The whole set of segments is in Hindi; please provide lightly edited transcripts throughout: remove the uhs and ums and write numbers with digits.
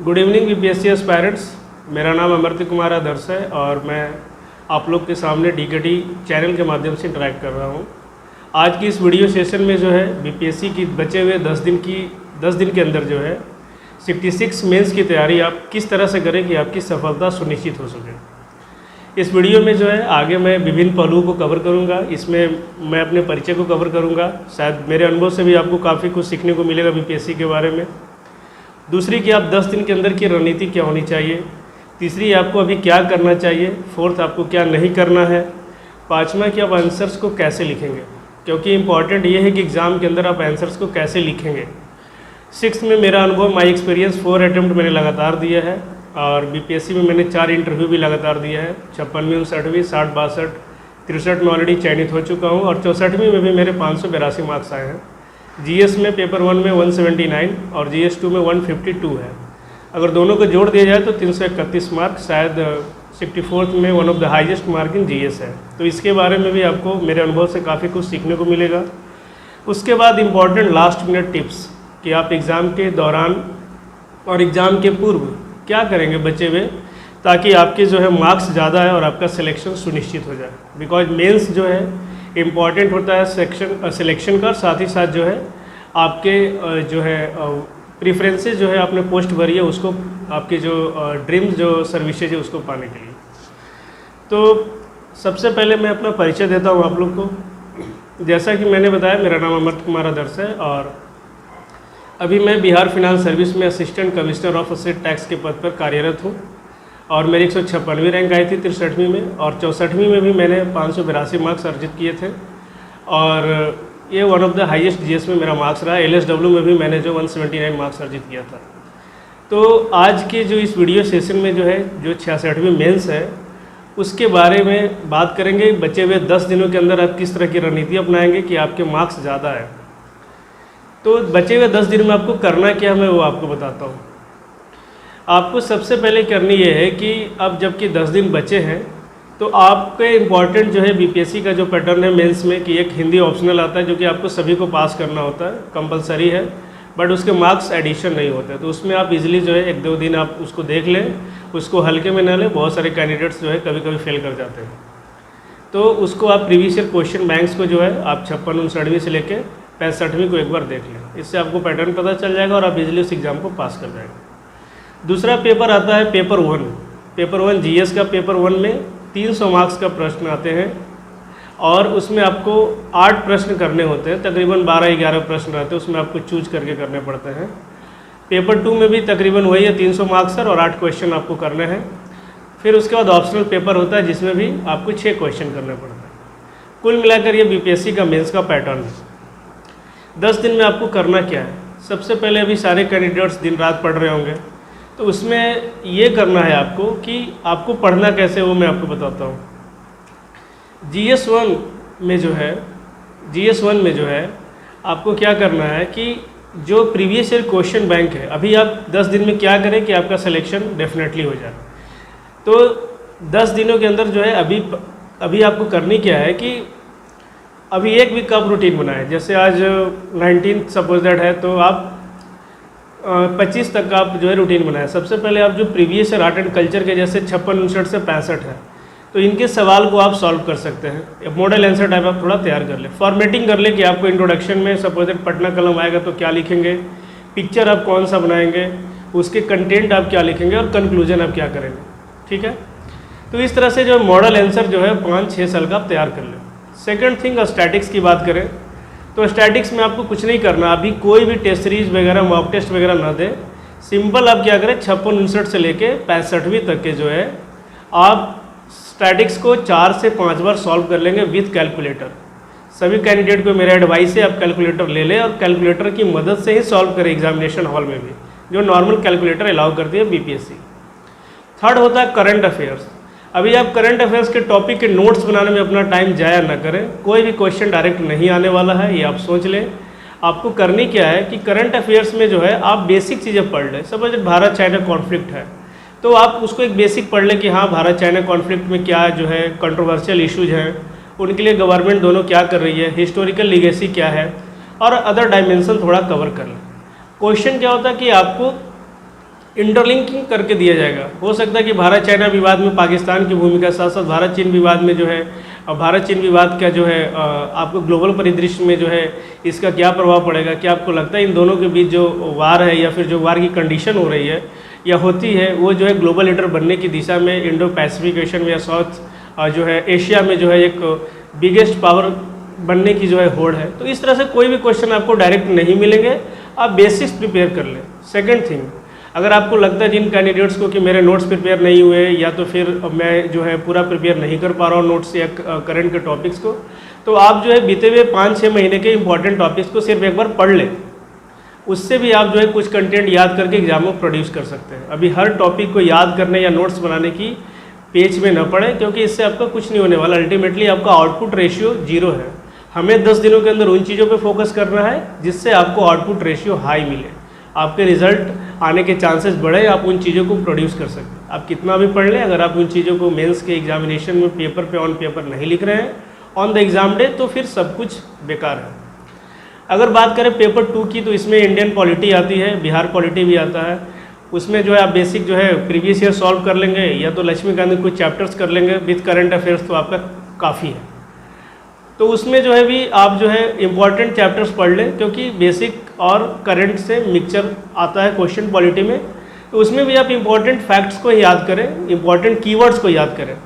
Good evening BPSC aspirants. मेरा नाम अमृत कुमार आदर्श है और मैं आप लोग के सामने डीकेटी चैनल के माध्यम से इंटरेक्ट कर रहा हूं। आज की इस वीडियो सेशन में जो है बीपीएससी की बचे हुए 10 दिन के अंदर जो है 66 मेंस की तैयारी आप किस तरह से करें कि आपकी सफलता सुनिश्चित हो सके। इस वीडियो में जो है आगे मैं विभिन्न पहलुओं को कवर करूंगा। इसमें मैं अपने परिचय को कवर करूंगा। शायद मेरे अनुभव से भी आपको काफ़ी कुछ सीखने को मिलेगा बीपीएससी के बारे में। दूसरी कि आप 10 दिन के अंदर की रणनीति क्या होनी चाहिए। तीसरी आपको अभी क्या करना चाहिए। फोर्थ आपको क्या नहीं करना है। पाँचवा कि आप आंसर्स को कैसे लिखेंगे, क्योंकि इंपॉर्टेंट ये है कि एग्ज़ाम के अंदर आप आंसर्स को कैसे लिखेंगे। सिक्स में मेरा अनुभव, माई एक्सपीरियंस, 4 अटैम्प्ट मैंने लगातार दिया है और बीपीएससी में मैंने 4 इंटरव्यू भी लगातार दिया है। 56वीं, 59वीं, 60, 62, 63 में ऑलरेडी चयनित हो चुका हूँ और 64वीं में भी मेरे 582 मार्क्स आए हैं। जीएस में पेपर 1 में 179 और जीएस 2 में 152 है। अगर दोनों को जोड़ दिया जाए तो 331 मार्क, शायद 64th में one of the highest mark in GS है। तो इसके बारे में भी आपको मेरे अनुभव से काफ़ी कुछ सीखने को मिलेगा। उसके बाद इम्पॉर्टेंट लास्ट मिनट टिप्स कि आप एग्ज़ाम के दौरान और एग्ज़ाम के पूर्व क्या करेंगे बचे हुए, ताकि आपके जो है मार्क्स ज़्यादा है और आपका सिलेक्शन सुनिश्चित हो जाए। बिकॉज मेंस जो है इम्पॉर्टेंट होता है सिलेक्शन का, साथ ही साथ जो है आपके जो है प्रीफरेंसेस जो है आपने पोस्ट भरी है उसको, आपके जो ड्रीम्स जो सर्विसेज है उसको पाने के लिए। तो सबसे पहले मैं अपना परिचय देता हूँ आप लोग को। जैसा कि मैंने बताया, मेरा नाम अमृत कुमार आदर्श है और अभी मैं बिहार फिनांस सर्विस में assistant commissioner of asset tax के पद पर कार्यरत हूँ और मेरी 156वीं रैंक आई थी 63वीं में और 64वीं में भी मैंने 582 मार्क्स अर्जित किए थे और ये one of the highest GS में मेरा मार्क्स रहा। एलएसडब्ल्यू में भी मैंने जो 179 मार्क्स अर्जित किया था। तो आज के जो इस वीडियो सेशन में जो है जो 66वीं मेंस है उसके बारे में बात करेंगे। बचे हुए 10 दिनों के अंदर आप किस तरह की रणनीति अपनाएंगे कि आपके मार्क्स ज़्यादा है। तो बचे हुए 10 दिन में आपको करना क्या है मैं वो आपको बताता हूँ। आपको सबसे पहले करनी ये है कि अब जबकि 10 दिन बचे हैं तो आपके इम्पॉर्टेंट जो है बीपीएससी का जो पैटर्न है मेंस में कि एक हिंदी ऑप्शनल आता है जो कि आपको सभी को पास करना होता है, कंपलसरी है, बट उसके मार्क्स एडिशन नहीं होते। तो उसमें आप इजीली जो है 1-2 दिन आप उसको देख लें, उसको हल्के में ना लें। बहुत सारे कैंडिडेट्स जो है कभी कभी फेल कर जाते हैं। तो उसको आप प्रीवियस ईयर क्वेश्चन बैंक्स को जो है आप 56, 59वीं से लेकर 65वीं को एक बार देख लें। इससे आपको पैटर्न पता चल जाएगा और आप इजीली उस एग्ज़ाम को पास कर जाएंगे। दूसरा पेपर आता है पेपर 1। पेपर 1 जीएस का पेपर 1 में 300 मार्क्स का प्रश्न आते हैं और उसमें आपको 8 प्रश्न करने होते हैं। तकरीबन 12-11 प्रश्न रहते हैं, उसमें आपको चूज करके करने पड़ते हैं। पेपर 2 में भी तकरीबन वही है, 300 मार्क्स सर और 8 क्वेश्चन आपको करने हैं। फिर उसके बाद ऑप्शनल पेपर होता है जिसमें भी आपको 6 क्वेश्चन करने पड़ते हैं। कुल मिलाकर ये बीपीएससी का मेंस का पैटर्न है। 10 दिन में आपको करना क्या है। सबसे पहले अभी सारे कैंडिडेट्स दिन रात पढ़ रहे होंगे, तो उसमें ये करना है आपको कि आपको पढ़ना कैसे वो मैं आपको बताता हूँ। जीएस 1 में जो है आपको क्या करना है कि जो प्रीवियस ईयर क्वेश्चन बैंक है, अभी आप 10 दिन में क्या करें कि आपका सिलेक्शन डेफिनेटली हो जाए। तो 10 दिनों के अंदर जो है अभी आपको करनी क्या है कि अभी 1 वीक का आप रूटीन बनाएं। जैसे आज 19 सपोज दैट है तो आप 25 तक का आप जो है रूटीन बनाएं। सबसे पहले आप जो previous year art and culture के जैसे 56, 59 से 65 है तो इनके सवाल को आप सॉल्व कर सकते हैं। मॉडल आंसर टाइप आप थोड़ा तैयार कर लें, फॉर्मेटिंग कर लें कि आपको इंट्रोडक्शन में सपोज दैट पटना कलम आएगा तो क्या लिखेंगे, पिक्चर आप कौन सा बनाएंगे, उसके कंटेंट आप क्या लिखेंगे और कंक्लूजन आप क्या करेंगे। ठीक है, तो इस तरह से जो मॉडल आंसर जो है 5-6 साल का आप तैयार कर लें। सेकेंड थिंग, स्टैटिक्स की बात करें तो स्टैटिक्स में आपको कुछ नहीं करना। अभी कोई भी टेस्ट सीरीज वगैरह मॉक टेस्ट वगैरह ना दे। सिंपल आप क्या करें, 56, 59 से लेके 65वीं तक के जो है आप स्टैटिक्स को 4 से 5 बार सॉल्व कर लेंगे विथ कैलकुलेटर। सभी कैंडिडेट को मेरा एडवाइस है आप कैलकुलेटर ले लें और कैलकुलेटर की मदद से ही सॉल्व करें एग्जामिनेशन हॉल में भी, जो नॉर्मल कैलकुलेटर अलाउ करती है बीपीएससी। थर्ड होता है करंट अफेयर्स। अभी आप करंट अफेयर्स के टॉपिक के नोट्स बनाने में अपना टाइम जाया ना करें। कोई भी क्वेश्चन डायरेक्ट नहीं आने वाला है, ये आप सोच लें। आपको करनी क्या है कि करंट अफेयर्स में जो है आप बेसिक चीज़ें पढ़ लें। सपोज भारत चाइना कॉन्फ्लिक्ट है तो आप उसको एक बेसिक पढ़ लें कि हाँ भारत चाइना कॉन्फ्लिक्ट में क्या जो है कंट्रोवर्शियल इश्यूज हैं, उनके लिए गवर्नमेंट दोनों क्या कर रही है, हिस्टोरिकल लीगेसी क्या है और अदर डायमेंशन थोड़ा कवर कर लें। क्वेश्चन क्या होता है कि आपको इंटरलिंकिंग करके दिया जाएगा। हो सकता है कि भारत चाइना विवाद में पाकिस्तान की भूमिका, साथ साथ भारत चीन विवाद में जो है भारत चीन विवाद का जो है आपको ग्लोबल परिदृश्य में जो है इसका क्या प्रभाव पड़ेगा। क्या आपको लगता है इन दोनों के बीच जो वार है या फिर जो वार की कंडीशन हो रही है या होती है वो जो है ग्लोबल लीडर बनने की दिशा में इंडो पैसिफिकेशन में या साउथ जो है एशिया में जो है एक बिगेस्ट पावर बनने की जो है होड़ है। तो इस तरह से कोई भी क्वेश्चन आपको डायरेक्ट नहीं मिलेंगे, आप बेसिक्स प्रिपेयर कर लें। सेकंड थिंग, अगर आपको लगता है जिन कैंडिडेट्स को कि मेरे नोट्स प्रिपेयर नहीं हुए या तो फिर मैं जो है पूरा प्रिपेयर नहीं कर पा रहा हूँ नोट्स या करंट के टॉपिक्स को, तो आप जो है बीते हुए 5-6 महीने के इंपॉर्टेंट टॉपिक्स को सिर्फ एक बार पढ़ लें। उससे भी आप जो है कुछ कंटेंट याद करके एग्जाम में प्रोड्यूस कर सकते हैं। अभी हर टॉपिक को याद करने या नोट्स बनाने की पेज में न पड़े, क्योंकि इससे आपका कुछ नहीं होने वाला। अल्टीमेटली आपका आउटपुट रेशियो 0 है। हमें 10 दिनों के अंदर उन चीज़ों पे फोकस करना है जिससे आपको आउटपुट रेशियो हाई मिले, आपके रिजल्ट आने के चांसेस बढ़े, आप उन चीज़ों को प्रोड्यूस कर सकते। आप कितना भी पढ़ लें, अगर आप उन चीज़ों को मेंस के एग्जामिनेशन में पेपर पे ऑन पेपर नहीं लिख रहे हैं ऑन द एग्ज़ाम डे, तो फिर सब कुछ बेकार है। अगर बात करें पेपर 2 की, तो इसमें इंडियन पॉलिटी आती है, बिहार पॉलिटी भी आता है। उसमें जो है आप बेसिक जो है प्रीवियस ईयर सॉल्व कर लेंगे या तो लक्ष्मीकांत के कुछ चैप्टर्स कर लेंगे विथ करंट अफेयर्स, तो आपका काफ़ी है। तो उसमें जो है भी आप जो है इम्पॉर्टेंट चैप्टर्स पढ़ लें, क्योंकि बेसिक और करंट से मिक्सचर आता है क्वेश्चन पॉलिटी में। तो उसमें भी आप इम्पॉर्टेंट फैक्ट्स को याद करें, इम्पॉर्टेंट कीवर्ड्स को याद करें।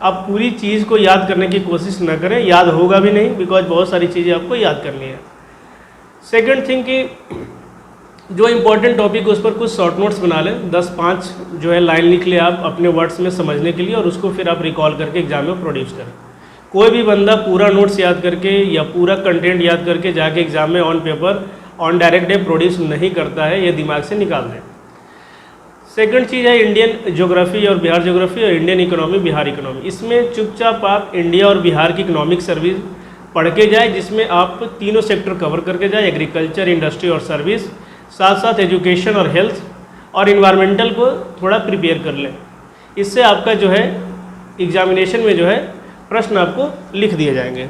आप पूरी चीज़ को याद करने की कोशिश न करें, याद होगा भी नहीं, बिकॉज बहुत सारी चीज़ें आपको याद करनी है। सेकेंड थिंग कि जो इम्पोर्टेंट टॉपिक है उस पर कुछ शॉर्ट नोट्स बना लें, 10-5 जो है लाइन लिख ले आप अपने वर्ड्स में समझने के लिए, और उसको फिर आप रिकॉल करके एग्जाम में प्रोड्यूस करें। कोई भी बंदा पूरा नोट्स याद करके या पूरा कंटेंट याद करके जाके एग्जाम में on paper on direct day produce नहीं करता है, ये दिमाग से निकाल दें। सेकंड चीज़ है इंडियन ज्योग्राफी और बिहार ज्योग्राफी और इंडियन इकोनॉमी बिहार इकोनॉमी। इसमें चुपचाप आप इंडिया और बिहार की इकोनॉमिक सर्विस पढ़ के जाए, जिसमें आप तीनों सेक्टर कवर करके जाए, एग्रीकल्चर, इंडस्ट्री और सर्विस, साथ साथ एजुकेशन और हेल्थ और इन्वायरमेंटल को थोड़ा प्रिपेयर कर लें। इससे आपका जो है एग्जामिनेशन में जो है प्रश्न आपको लिख दिए जाएंगे।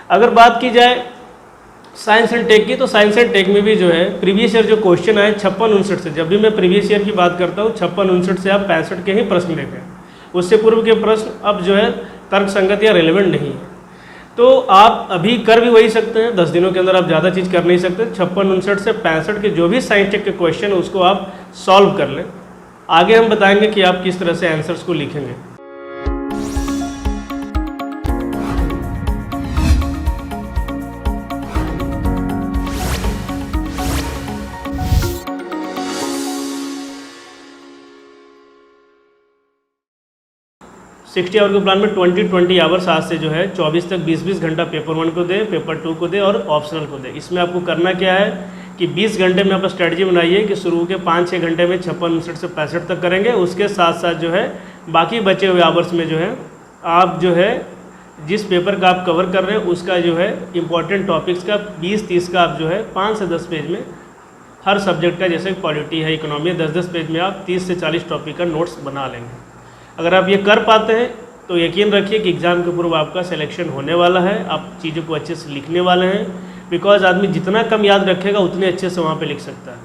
अगर बात की जाए साइंस एंड टेक की, तो साइंस एंड टेक में भी जो है प्रीवियस ईयर जो क्वेश्चन आए 56-59 से, जब भी मैं प्रीवियस ईयर की बात करता हूँ 56-59 से आप 65 के ही प्रश्न लेते हैं। उससे पूर्व के प्रश्न अब जो है तर्क संगत या रेलेवेंट नहीं है। तो आप अभी कर भी वही सकते हैं, 10 दिनों के अंदर आप ज़्यादा चीज़ कर नहीं सकते। 56-59 से 65 के जो भी साइंस टेक के क्वेश्चन है उसको आप सॉल्व कर लें। आगे हम बताएंगे कि आप किस तरह से आंसर्स को लिखेंगे। सिक्सटी आवर के प्लान में 20 आवर्स आज से जो है 24 तक 20-20 घंटा पेपर 1 को दे, पेपर 2 को दे और ऑप्शनल को दे। इसमें आपको करना क्या है कि 20 घंटे में आप स्ट्रेटजी बनाइए कि शुरू के 5-6 घंटे में 56-59 से 65 तक करेंगे। उसके साथ साथ जो है बाकी बचे हुए आवर्स में जो है आप जो है जिस पेपर का आप कवर कर रहे हैं उसका जो है इंपॉर्टेंट टॉपिक्स का 20-30 का आप जो है 5 से 10 पेज में हर सब्जेक्ट का, जैसे पॉलिटी है, इकोनॉमी है, 10-10 पेज में आप 30 से 40 टॉपिक का नोट्स बना लेंगे। अगर आप ये कर पाते हैं तो यकीन रखिए कि एग्ज़ाम के पूर्व आपका सिलेक्शन होने वाला है। आप चीज़ों को अच्छे से लिखने वाले हैं, बिकॉज आदमी जितना कम याद रखेगा उतने अच्छे से वहाँ पे लिख सकता है।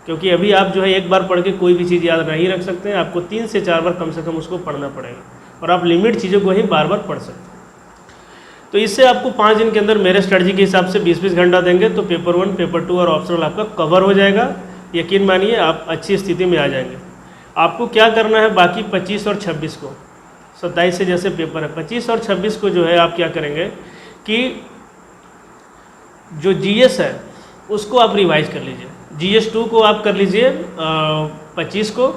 क्योंकि अभी आप जो है एक बार पढ़ के कोई भी चीज़ याद नहीं रख सकते हैं, आपको 3 से 4 बार कम से कम उसको पढ़ना पड़ेगा और आप लिमिट चीज़ों को ही बार बार पढ़ सकते हैं। तो इससे आपको 5 दिन के अंदर मेरे स्ट्रेटजी के हिसाब से 20-20 घंटा देंगे तो पेपर 1, पेपर 2 और ऑप्शनल आपका कवर हो जाएगा। यकीन मानिए आप अच्छी स्थिति में आ जाएंगे। आपको क्या करना है बाकी 25 और 26 को, 27 से जैसे पेपर है, 25 और 26 को जो है आप क्या करेंगे कि जो जीएस है उसको आप रिवाइज कर लीजिए। जीएस 2 को आप कर लीजिए 25 को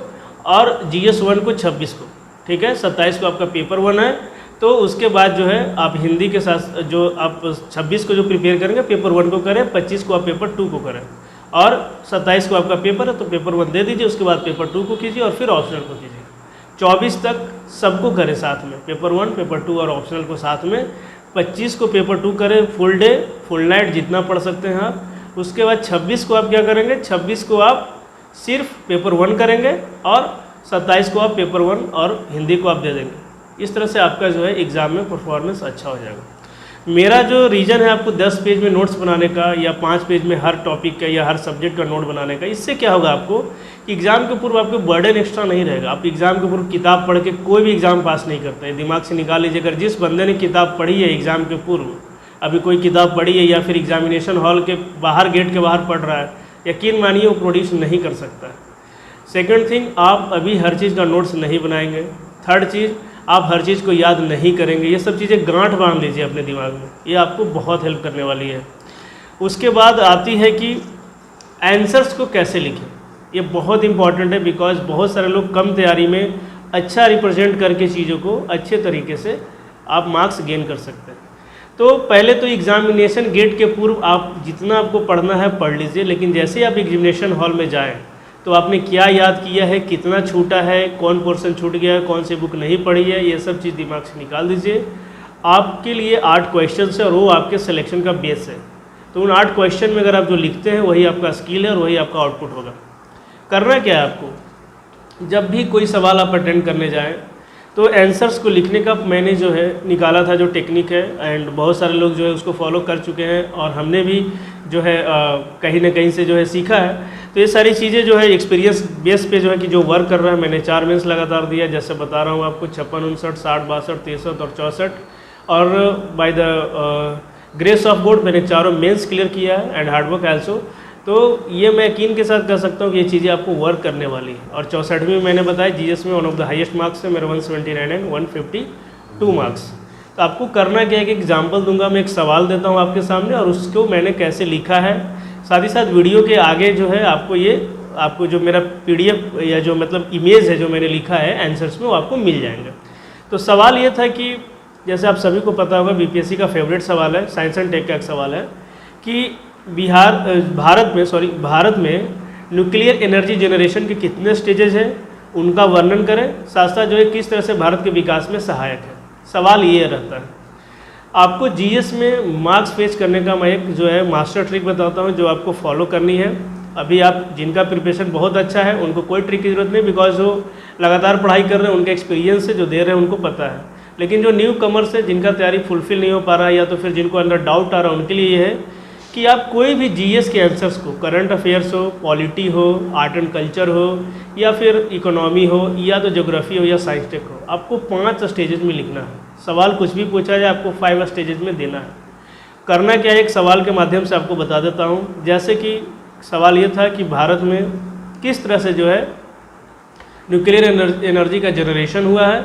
और जीएस 1 को 26 को, ठीक है। 27 को आपका पेपर 1 है, तो उसके बाद जो है आप हिंदी के साथ जो आप 26 को जो प्रिपेयर करेंगे पेपर 1 को करें, 25 को आप पेपर 2 को करें और 27 को आपका पेपर है तो पेपर 1 दे दीजिए, उसके बाद पेपर 2 को कीजिए और फिर ऑप्शनल को कीजिए। 24 तक सबको करें साथ में, पेपर 1, पेपर 2 और ऑप्शनल को साथ में। 25 को पेपर 2 करें फुल डे, फुल नाइट जितना पढ़ सकते हैं आप। उसके बाद 26 को आप क्या करेंगे, 26 को आप सिर्फ पेपर 1 करेंगे और 27 को आप पेपर 1 और हिंदी को आप दे देंगे। इस तरह से आपका जो है एग्ज़ाम में परफॉर्मेंस अच्छा हो जाएगा। मेरा जो रीज़न है आपको 10 पेज में नोट्स बनाने का या 5 पेज में हर टॉपिक का या हर सब्जेक्ट का नोट बनाने का, इससे क्या होगा आपको कि एग्ज़ाम के पूर्व आपको बर्डन एक्स्ट्रा नहीं रहेगा। आप एग्ज़ाम के पूर्व किताब पढ़ के कोई भी एग्ज़ाम पास नहीं करते हैं। दिमाग से निकाल लीजिए, अगर जिस बंदे ने किताब पढ़ी है एग्ज़ाम के पूर्व, अभी कोई किताब पढ़ी है या फिर एग्जामिनेशन हॉल के बाहर गेट के बाहर पढ़ रहा है, यकीन मानिए वो प्रोड्यूस नहीं कर सकता है। सेकंड थिंग, आप अभी हर चीज़ का नोट्स नहीं बनाएंगे। थर्ड चीज़, आप हर चीज़ को याद नहीं करेंगे। ये सब चीज़ें गांठ बांध लीजिए अपने दिमाग में, ये आपको बहुत हेल्प करने वाली है। उसके बाद आती है कि आंसर्स को कैसे लिखें। ये बहुत इंपॉर्टेंट है, बिकॉज बहुत सारे लोग कम तैयारी में अच्छा रिप्रेजेंट करके चीज़ों को अच्छे तरीके से आप मार्क्स गेन कर सकते हैं। तो पहले तो एग्जामिनेशन गेट के पूर्व आप जितना आपको पढ़ना है पढ़ लीजिए, लेकिन जैसे ही आप एग्जामिनेशन हॉल में जाएं तो आपने क्या याद किया है, कितना छूटा है, कौन पोर्शन छूट गया है, कौन सी बुक नहीं पढ़ी है, ये सब चीज़ दिमाग से निकाल दीजिए। आपके लिए 8 क्वेश्चन है और वो आपके सिलेक्शन का बेस है। तो उन 8 क्वेश्चन में अगर आप जो लिखते हैं वही आपका स्किल है और वही आपका आउटपुट होगा। करना क्या है आपको, जब भी कोई सवाल आप अटेंड करने जाएँ तो आंसर्स को लिखने का मैंने जो है निकाला था जो टेक्निक है, एंड बहुत सारे लोग जो है उसको फॉलो कर चुके हैं और हमने भी जो है कहीं ना कहीं से जो है सीखा है। तो ये सारी चीज़ें जो है एक्सपीरियंस बेस पे जो है कि जो वर्क कर रहा है, मैंने 4 मेंस लगातार दिया, जैसे बता रहा हूँ आपको 56, 59, 60, 62, 63 और 64, और by the grace of God मैंने चारों मेंस क्लियर किया है एंड हार्डवर्क आल्सो। तो ये मैं यकीन के साथ कह सकता हूँ कि ये चीज़ें आपको वर्क करने वाली है। और 64वीं में मैंने बताया जीएस में one of the highest marks है मेरे 179 एंड 152 मार्क्स। तो आपको करना क्या है कि एग्जाम्पल दूंगा, मैं एक सवाल देता हूँ आपके सामने और उसको मैंने कैसे लिखा है, साथ ही साथ वीडियो के आगे जो है आपको जो मेरा PDF या जो मतलब इमेज है जो मैंने लिखा है आंसर्स में, वो आपको मिल जाएंगे। तो सवाल ये था कि जैसे आप सभी को पता होगा बीपीएससी का फेवरेट सवाल है, साइंस एंड टेक का एक सवाल है कि भारत में न्यूक्लियर एनर्जी जनरेशन के कितने स्टेजेज हैं, उनका वर्णन करें, साथ साथ जो है किस तरह से भारत के विकास में सहायक है। सवाल ये रहता है। आपको जीएस में मार्क्स फेच करने का मैं एक जो है मास्टर ट्रिक बताता हूँ जो आपको फॉलो करनी है। अभी आप जिनका प्रिपरेशन बहुत अच्छा है उनको कोई ट्रिक की जरूरत नहीं, बिकॉज वो लगातार पढ़ाई कर रहे हैं, उनके एक्सपीरियंस से जो दे रहे हैं उनको पता है। लेकिन जो न्यू कमर्स है, जिनका तैयारी फुलफिल नहीं हो पा रहा है या तो फिर जिनको अंदर डाउट आ रहा है, उनके लिए ये है कि आप कोई भी जीएस के आंसर्स को, करंट अफेयर्स हो, पॉलिटी हो, आर्ट एंड कल्चर हो, या फिर इकोनॉमी हो, या तो ज्योग्राफी हो या साइंस टेक हो, आपको 5 स्टेजेस में लिखना है। सवाल कुछ भी पूछा जाए आपको 5 स्टेजेस में देना है। करना क्या है, एक सवाल के माध्यम से आपको बता देता हूँ। जैसे कि सवाल ये था कि भारत में किस तरह से जो है न्यूक्लियर एनर्जी का जनरेशन हुआ है,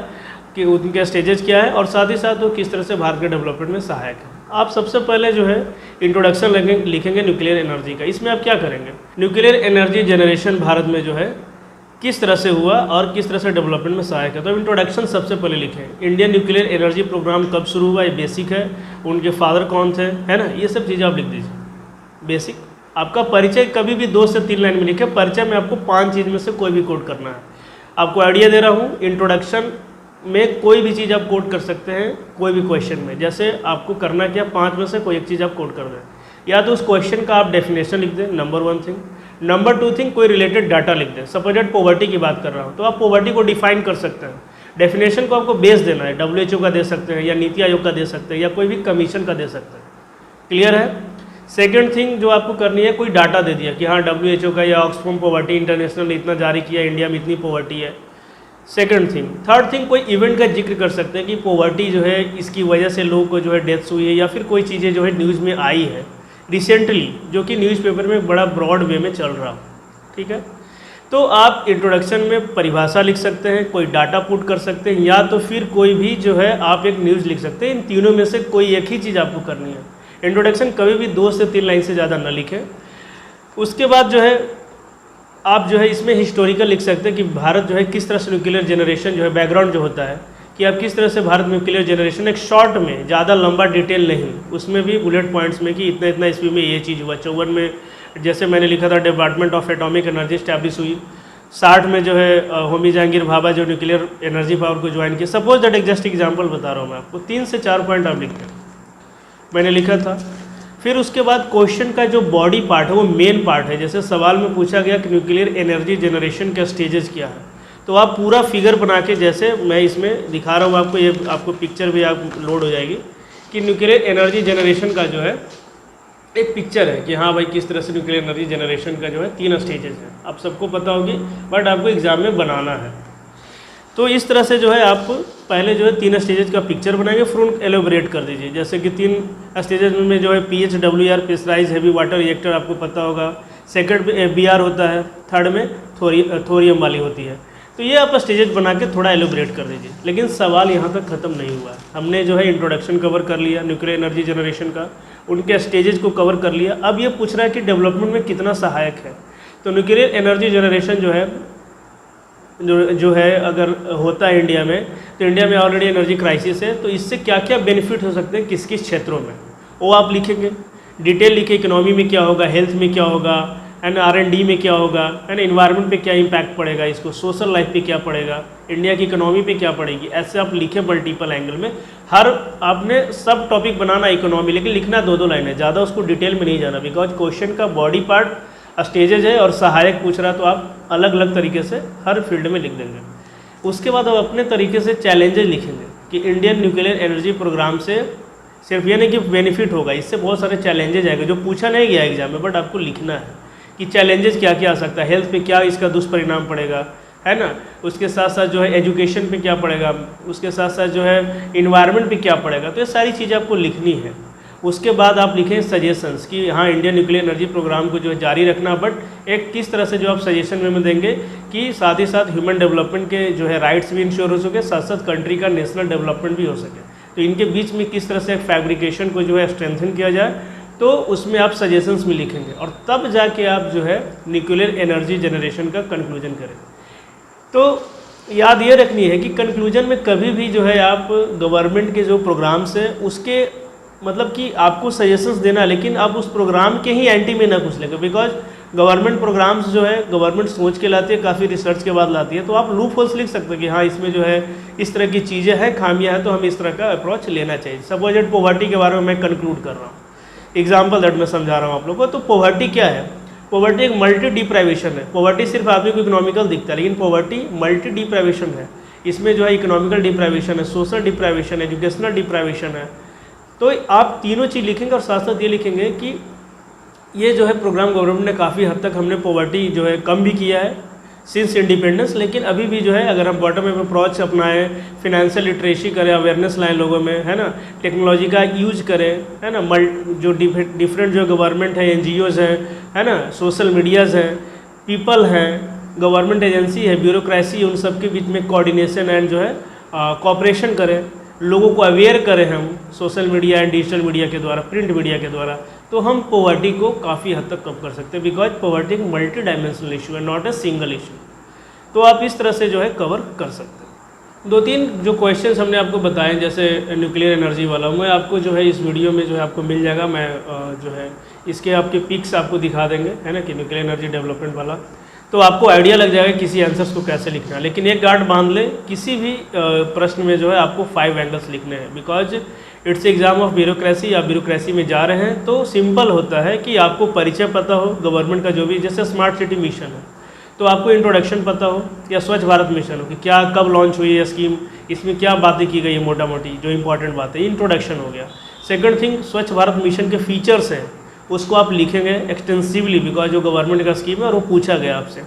कि उनके स्टेजेस क्या है, और साथ ही साथ वो किस तरह से भारत के डेवलपमेंट में सहायक है। आप सबसे पहले जो है इंट्रोडक्शन लिखेंगे न्यूक्लियर एनर्जी का। इसमें आप क्या करेंगे, न्यूक्लियर एनर्जी जनरेशन भारत में जो है किस तरह से हुआ और किस तरह से डेवलपमेंट में सहायक है। तो इंट्रोडक्शन सबसे पहले लिखें। इंडियन न्यूक्लियर एनर्जी प्रोग्राम कब शुरू हुआ, ये बेसिक है। उनके फादर कौन थे, है ना, ये सब चीज़ें आप लिख दीजिए बेसिक। आपका परिचय कभी भी 2 से 3 लाइन में लिखे। परिचय में आपको 5 चीज़ में से कोई भी कोड करना है। आपको आइडिया दे रहा हूँ, इंट्रोडक्शन में कोई भी चीज़ आप कोड कर सकते हैं कोई भी क्वेश्चन में। जैसे आपको करना क्या, 5 में से कोई एक चीज़ आप कोड कर दें, या तो उस क्वेश्चन का आप डेफिनेशन लिख दें, नंबर 1 थिंग। नंबर 2 थिंग, कोई रिलेटेड डाटा लिख दें। सपोज दैट पॉवर्टी की बात कर रहा हूँ तो आप पॉवर्टी को डिफाइन कर सकते हैं। डेफिनेशन को आपको बेस देना है, WHO का दे सकते हैं, या नीति आयोग का दे सकते हैं, या कोई भी कमीशन का दे सकते हैं। क्लियर है। सेकेंड थिंग जो आपको करनी है, कोई डाटा दे दिया कि हाँ WHO का या ऑक्सफैम पॉवर्टी इंटरनेशनल ने इतना जारी किया, इंडिया में इतनी पॉवर्टी है। Second thing. थर्ड थिंग, कोई इवेंट का जिक्र कर सकते हैं कि पॉवर्टी जो है इसकी वजह से लोगों को जो है डेथ्स हुई है, या फिर कोई चीज़ें जो है न्यूज़ में आई है रिसेंटली जो कि न्यूज़पेपर में बड़ा ब्रॉड वे में चल रहा हो। ठीक है, तो आप इंट्रोडक्शन में परिभाषा लिख सकते हैं, कोई डाटा पुट कर सकते हैं, या तो फिर कोई भी जो है आप एक न्यूज़ लिख सकते हैं। इन तीनों में से कोई एक ही चीज़ आपको करनी है। इंट्रोडक्शन कभी भी 2 से 3 लाइन से ज़्यादा न लिखें। उसके बाद जो है आप जो है इसमें हिस्टोरिकल लिख सकते हैं कि भारत जो है किस तरह से न्यूक्लियर जनरेशन जो है, बैकग्राउंड जो होता है कि आप किस तरह से भारत न्यूक्लियर जनरेशन, एक शॉर्ट में, ज़्यादा लंबा डिटेल नहीं, उसमें भी बुलेट पॉइंट्स में कि इतना इतना ईस्वी में ये चीज़ हुआ। 54 में जैसे मैंने लिखा था department of atomic energy establish हुई। 60 में जो है होमी जहांगीर भाभा जो न्यूक्लियर एनर्जी पावर को ज्वाइन किया। सपोज दैट एक जस्ट एग्जाम्पल बता रहा हूँ मैं आपको। 3 से 4 पॉइंट आप लिखते हैं, मैंने लिखा था। फिर उसके बाद क्वेश्चन का जो बॉडी पार्ट है वो मेन पार्ट है। जैसे सवाल में पूछा गया कि न्यूक्लियर एनर्जी जनरेशन का स्टेजेस क्या है, तो आप पूरा फिगर बना के, जैसे मैं इसमें दिखा रहा हूँ आपको, ये आपको पिक्चर भी आप लोड हो जाएगी कि न्यूक्लियर एनर्जी जनरेशन का जो है एक पिक्चर है कि हाँ भाई किस तरह से न्यूक्लियर एनर्जी जनरेशन का जो है 3 स्टेजेस हैं। आप सबको पता होगी, बट आपको एग्जाम में बनाना है। तो इस तरह से जो है आप पहले जो है 3 स्टेजेस का पिक्चर बनाएंगे, फिर उनको एलोबरेट कर दीजिए। जैसे कि 3 स्टेजेस में जो है PHWR pressurised heavy water reactor आपको पता होगा, सेकंड में BR होता है, थर्ड में थोरियम वाली होती है। तो ये आप स्टेजेस बना के थोड़ा एलोबरेट कर दीजिए। लेकिन सवाल यहाँ तक ख़त्म नहीं हुआ है। हमने जो है इंट्रोडक्शन कवर कर लिया न्यूक्लियर एनर्जी जनरेशन का, उनके स्टेजेस को कवर कर लिया। अब ये पूछ रहा है कि डेवलपमेंट में कितना सहायक है। तो न्यूक्लियर एनर्जी जनरेशन जो है अगर होता है इंडिया में, तो इंडिया में ऑलरेडी एनर्जी क्राइसिस है, तो इससे क्या क्या बेनिफिट हो सकते हैं किस किस क्षेत्रों में, वो आप लिखेंगे। डिटेल लिखे, इकोनॉमी में क्या होगा, हेल्थ में क्या होगा, एंड R&D में क्या होगा, एंड इन्वायरमेंट पे क्या इम्पैक्ट पड़ेगा, इसको सोशल लाइफ पे क्या पड़ेगा, इंडिया की इकोनॉमी पे क्या पड़ेगी। ऐसे आप लिखे मल्टीपल एंगल में। हर आपने सब टॉपिक बनाना इकोनॉमी, लेकिन लिखना 2-2 लाइन है, ज़्यादा उसको डिटेल में नहीं जाना, बिकॉज क्वेश्चन का बॉडी पार्ट स्टेजेज है और सहायक पूछ रहा, तो आप अलग अलग तरीके से हर फील्ड में लिख देंगे। उसके बाद आप अपने तरीके से चैलेंजेस लिखेंगे कि इंडियन न्यूक्लियर एनर्जी प्रोग्राम से सिर्फ ये नहीं कि बेनिफिट होगा, इससे बहुत सारे चैलेंजेज आएंगे जो पूछा नहीं गया एग्जाम में, बट आपको लिखना है कि चैलेंजेस क्या क्या आ सकता है, हेल्थ पे क्या इसका दुष्परिणाम पड़ेगा, है ना। उसके साथ साथ जो है एजुकेशन पे क्या पड़ेगा, उसके साथ साथ जो है इन्वायरमेंट पे क्या पड़ेगा। तो ये सारी चीज़ें आपको लिखनी है। उसके बाद आप लिखें सजेशंस कि हाँ इंडियन न्यूक्लियर एनर्जी प्रोग्राम को जो है जारी रखना, बट एक किस तरह से जो आप सजेशन में देंगे कि साथ ही साथ ह्यूमन डेवलपमेंट के जो है राइट्स भी इंश्योर हो सके, साथ साथ कंट्री का नेशनल डेवलपमेंट भी हो सके। तो इनके बीच में किस तरह से फैब्रिकेशन को जो है स्ट्रेंथन किया जाए, तो उसमें आप सजेशंस में लिखेंगे और तब जाके आप जो है न्यूक्लियर एनर्जी जनरेशन का कंक्लूजन करेंगे। तो याद ये रखनी है कि कंक्लूजन में कभी भी जो है आप गवर्नमेंट के जो प्रोग्राम्स हैं उसके मतलब कि आपको सजेशंस देना, लेकिन आप उस प्रोग्राम के ही एंटी में ना कुछ लेंगे, बिकॉज गवर्नमेंट प्रोग्राम्स जो है गवर्नमेंट सोच के लाती है, काफ़ी रिसर्च के बाद लाती है। तो आप लूप होल्स लिख सकते हैं कि हाँ इसमें जो है इस तरह की चीज़ें हैं, खामियां हैं, तो हमें इस तरह का अप्रोच लेना चाहिए। सपोज पॉवर्टी के बारे में मैं कंक्लूड कर रहा हूँ, एग्जाम्पल दैट मैं समझा रहा हूँ आप लोगों को। तो पॉवर्टी क्या है? पॉवर्टी एक मल्टी डिप्राइवेशन है। पॉवर्टी सिर्फ आदमी को इकोनॉमिकल दिखता है, लेकिन पॉवर्टी मल्टी डिप्राइवेशन है। इसमें जो है इकोनॉमिकल डिप्राइवेशन है, सोशल डिप्राइवेशन है, एजुकेशनल डिप्राइवेशन है। तो आप तीनों चीज़ लिखेंगे और साथ साथ ये लिखेंगे कि ये जो है प्रोग्राम गवर्नमेंट ने काफ़ी हद तक हमने पॉवर्टी जो है कम भी किया है सिंस इंडिपेंडेंस, लेकिन अभी भी जो है अगर हम बॉटम अप अप्रोच अपनाएं, फिनेंशियल लिटरेसी करें, अवेयरनेस लाएं लोगों में, है ना, टेक्नोलॉजी का यूज करें, है ना, जो डिफरेंट जो गवर्नमेंट है, NGOs हैं, है ना, सोशल मीडियाज़ हैं, पीपल हैं, गवर्नमेंट एजेंसी है, ब्यूरोक्रेसी, उन सब के बीच में कोऑर्डिनेशन एंड जो है कोऑपरेशन करें, लोगों को अवेयर करें हम social media and digital media के द्वारा, प्रिंट मीडिया के द्वारा, तो हम पॉवर्टी को काफ़ी हद तक कम कर सकते हैं। बिकॉज पॉवर्टी एक मल्टी डायमेंशनल इशू है, नॉट ए सिंगल इशू। तो आप इस तरह से जो है कवर कर सकते हैं। 2-3 जो क्वेश्चंस हमने आपको बताए, जैसे न्यूक्लियर एनर्जी वाला, मैं आपको जो है इस वीडियो में जो है आपको मिल जाएगा। मैं जो है इसके आपके पिक्स आपको दिखा देंगे, है ना, कि न्यूक्लियर एनर्जी डेवलपमेंट वाला, तो आपको आइडिया लग जाएगा किसी आंसर्स को कैसे लिखना है। लेकिन एक गार्ड बांध ले, किसी भी प्रश्न में जो है आपको 5 एंगल्स लिखने हैं, because it's exam of bureaucracy. आप ब्यूरोक्रेसी में जा रहे हैं तो सिंपल होता है कि आपको परिचय पता हो गवर्नमेंट का, जो भी जैसे स्मार्ट सिटी मिशन है तो आपको इंट्रोडक्शन पता हो, या स्वच्छ भारत मिशन हो कि क्या कब लॉन्च हुई है स्कीम, इसमें क्या बातें की गई है, मोटा मोटी जो इंपॉर्टेंट बात है, इंट्रोडक्शन हो गया। सेकंड थिंग, स्वच्छ भारत मिशन के फीचर्स हैं उसको आप लिखेंगे एक्सटेंसिवली, बिकॉज जो गवर्नमेंट का स्कीम है और वो पूछा गया आपसे।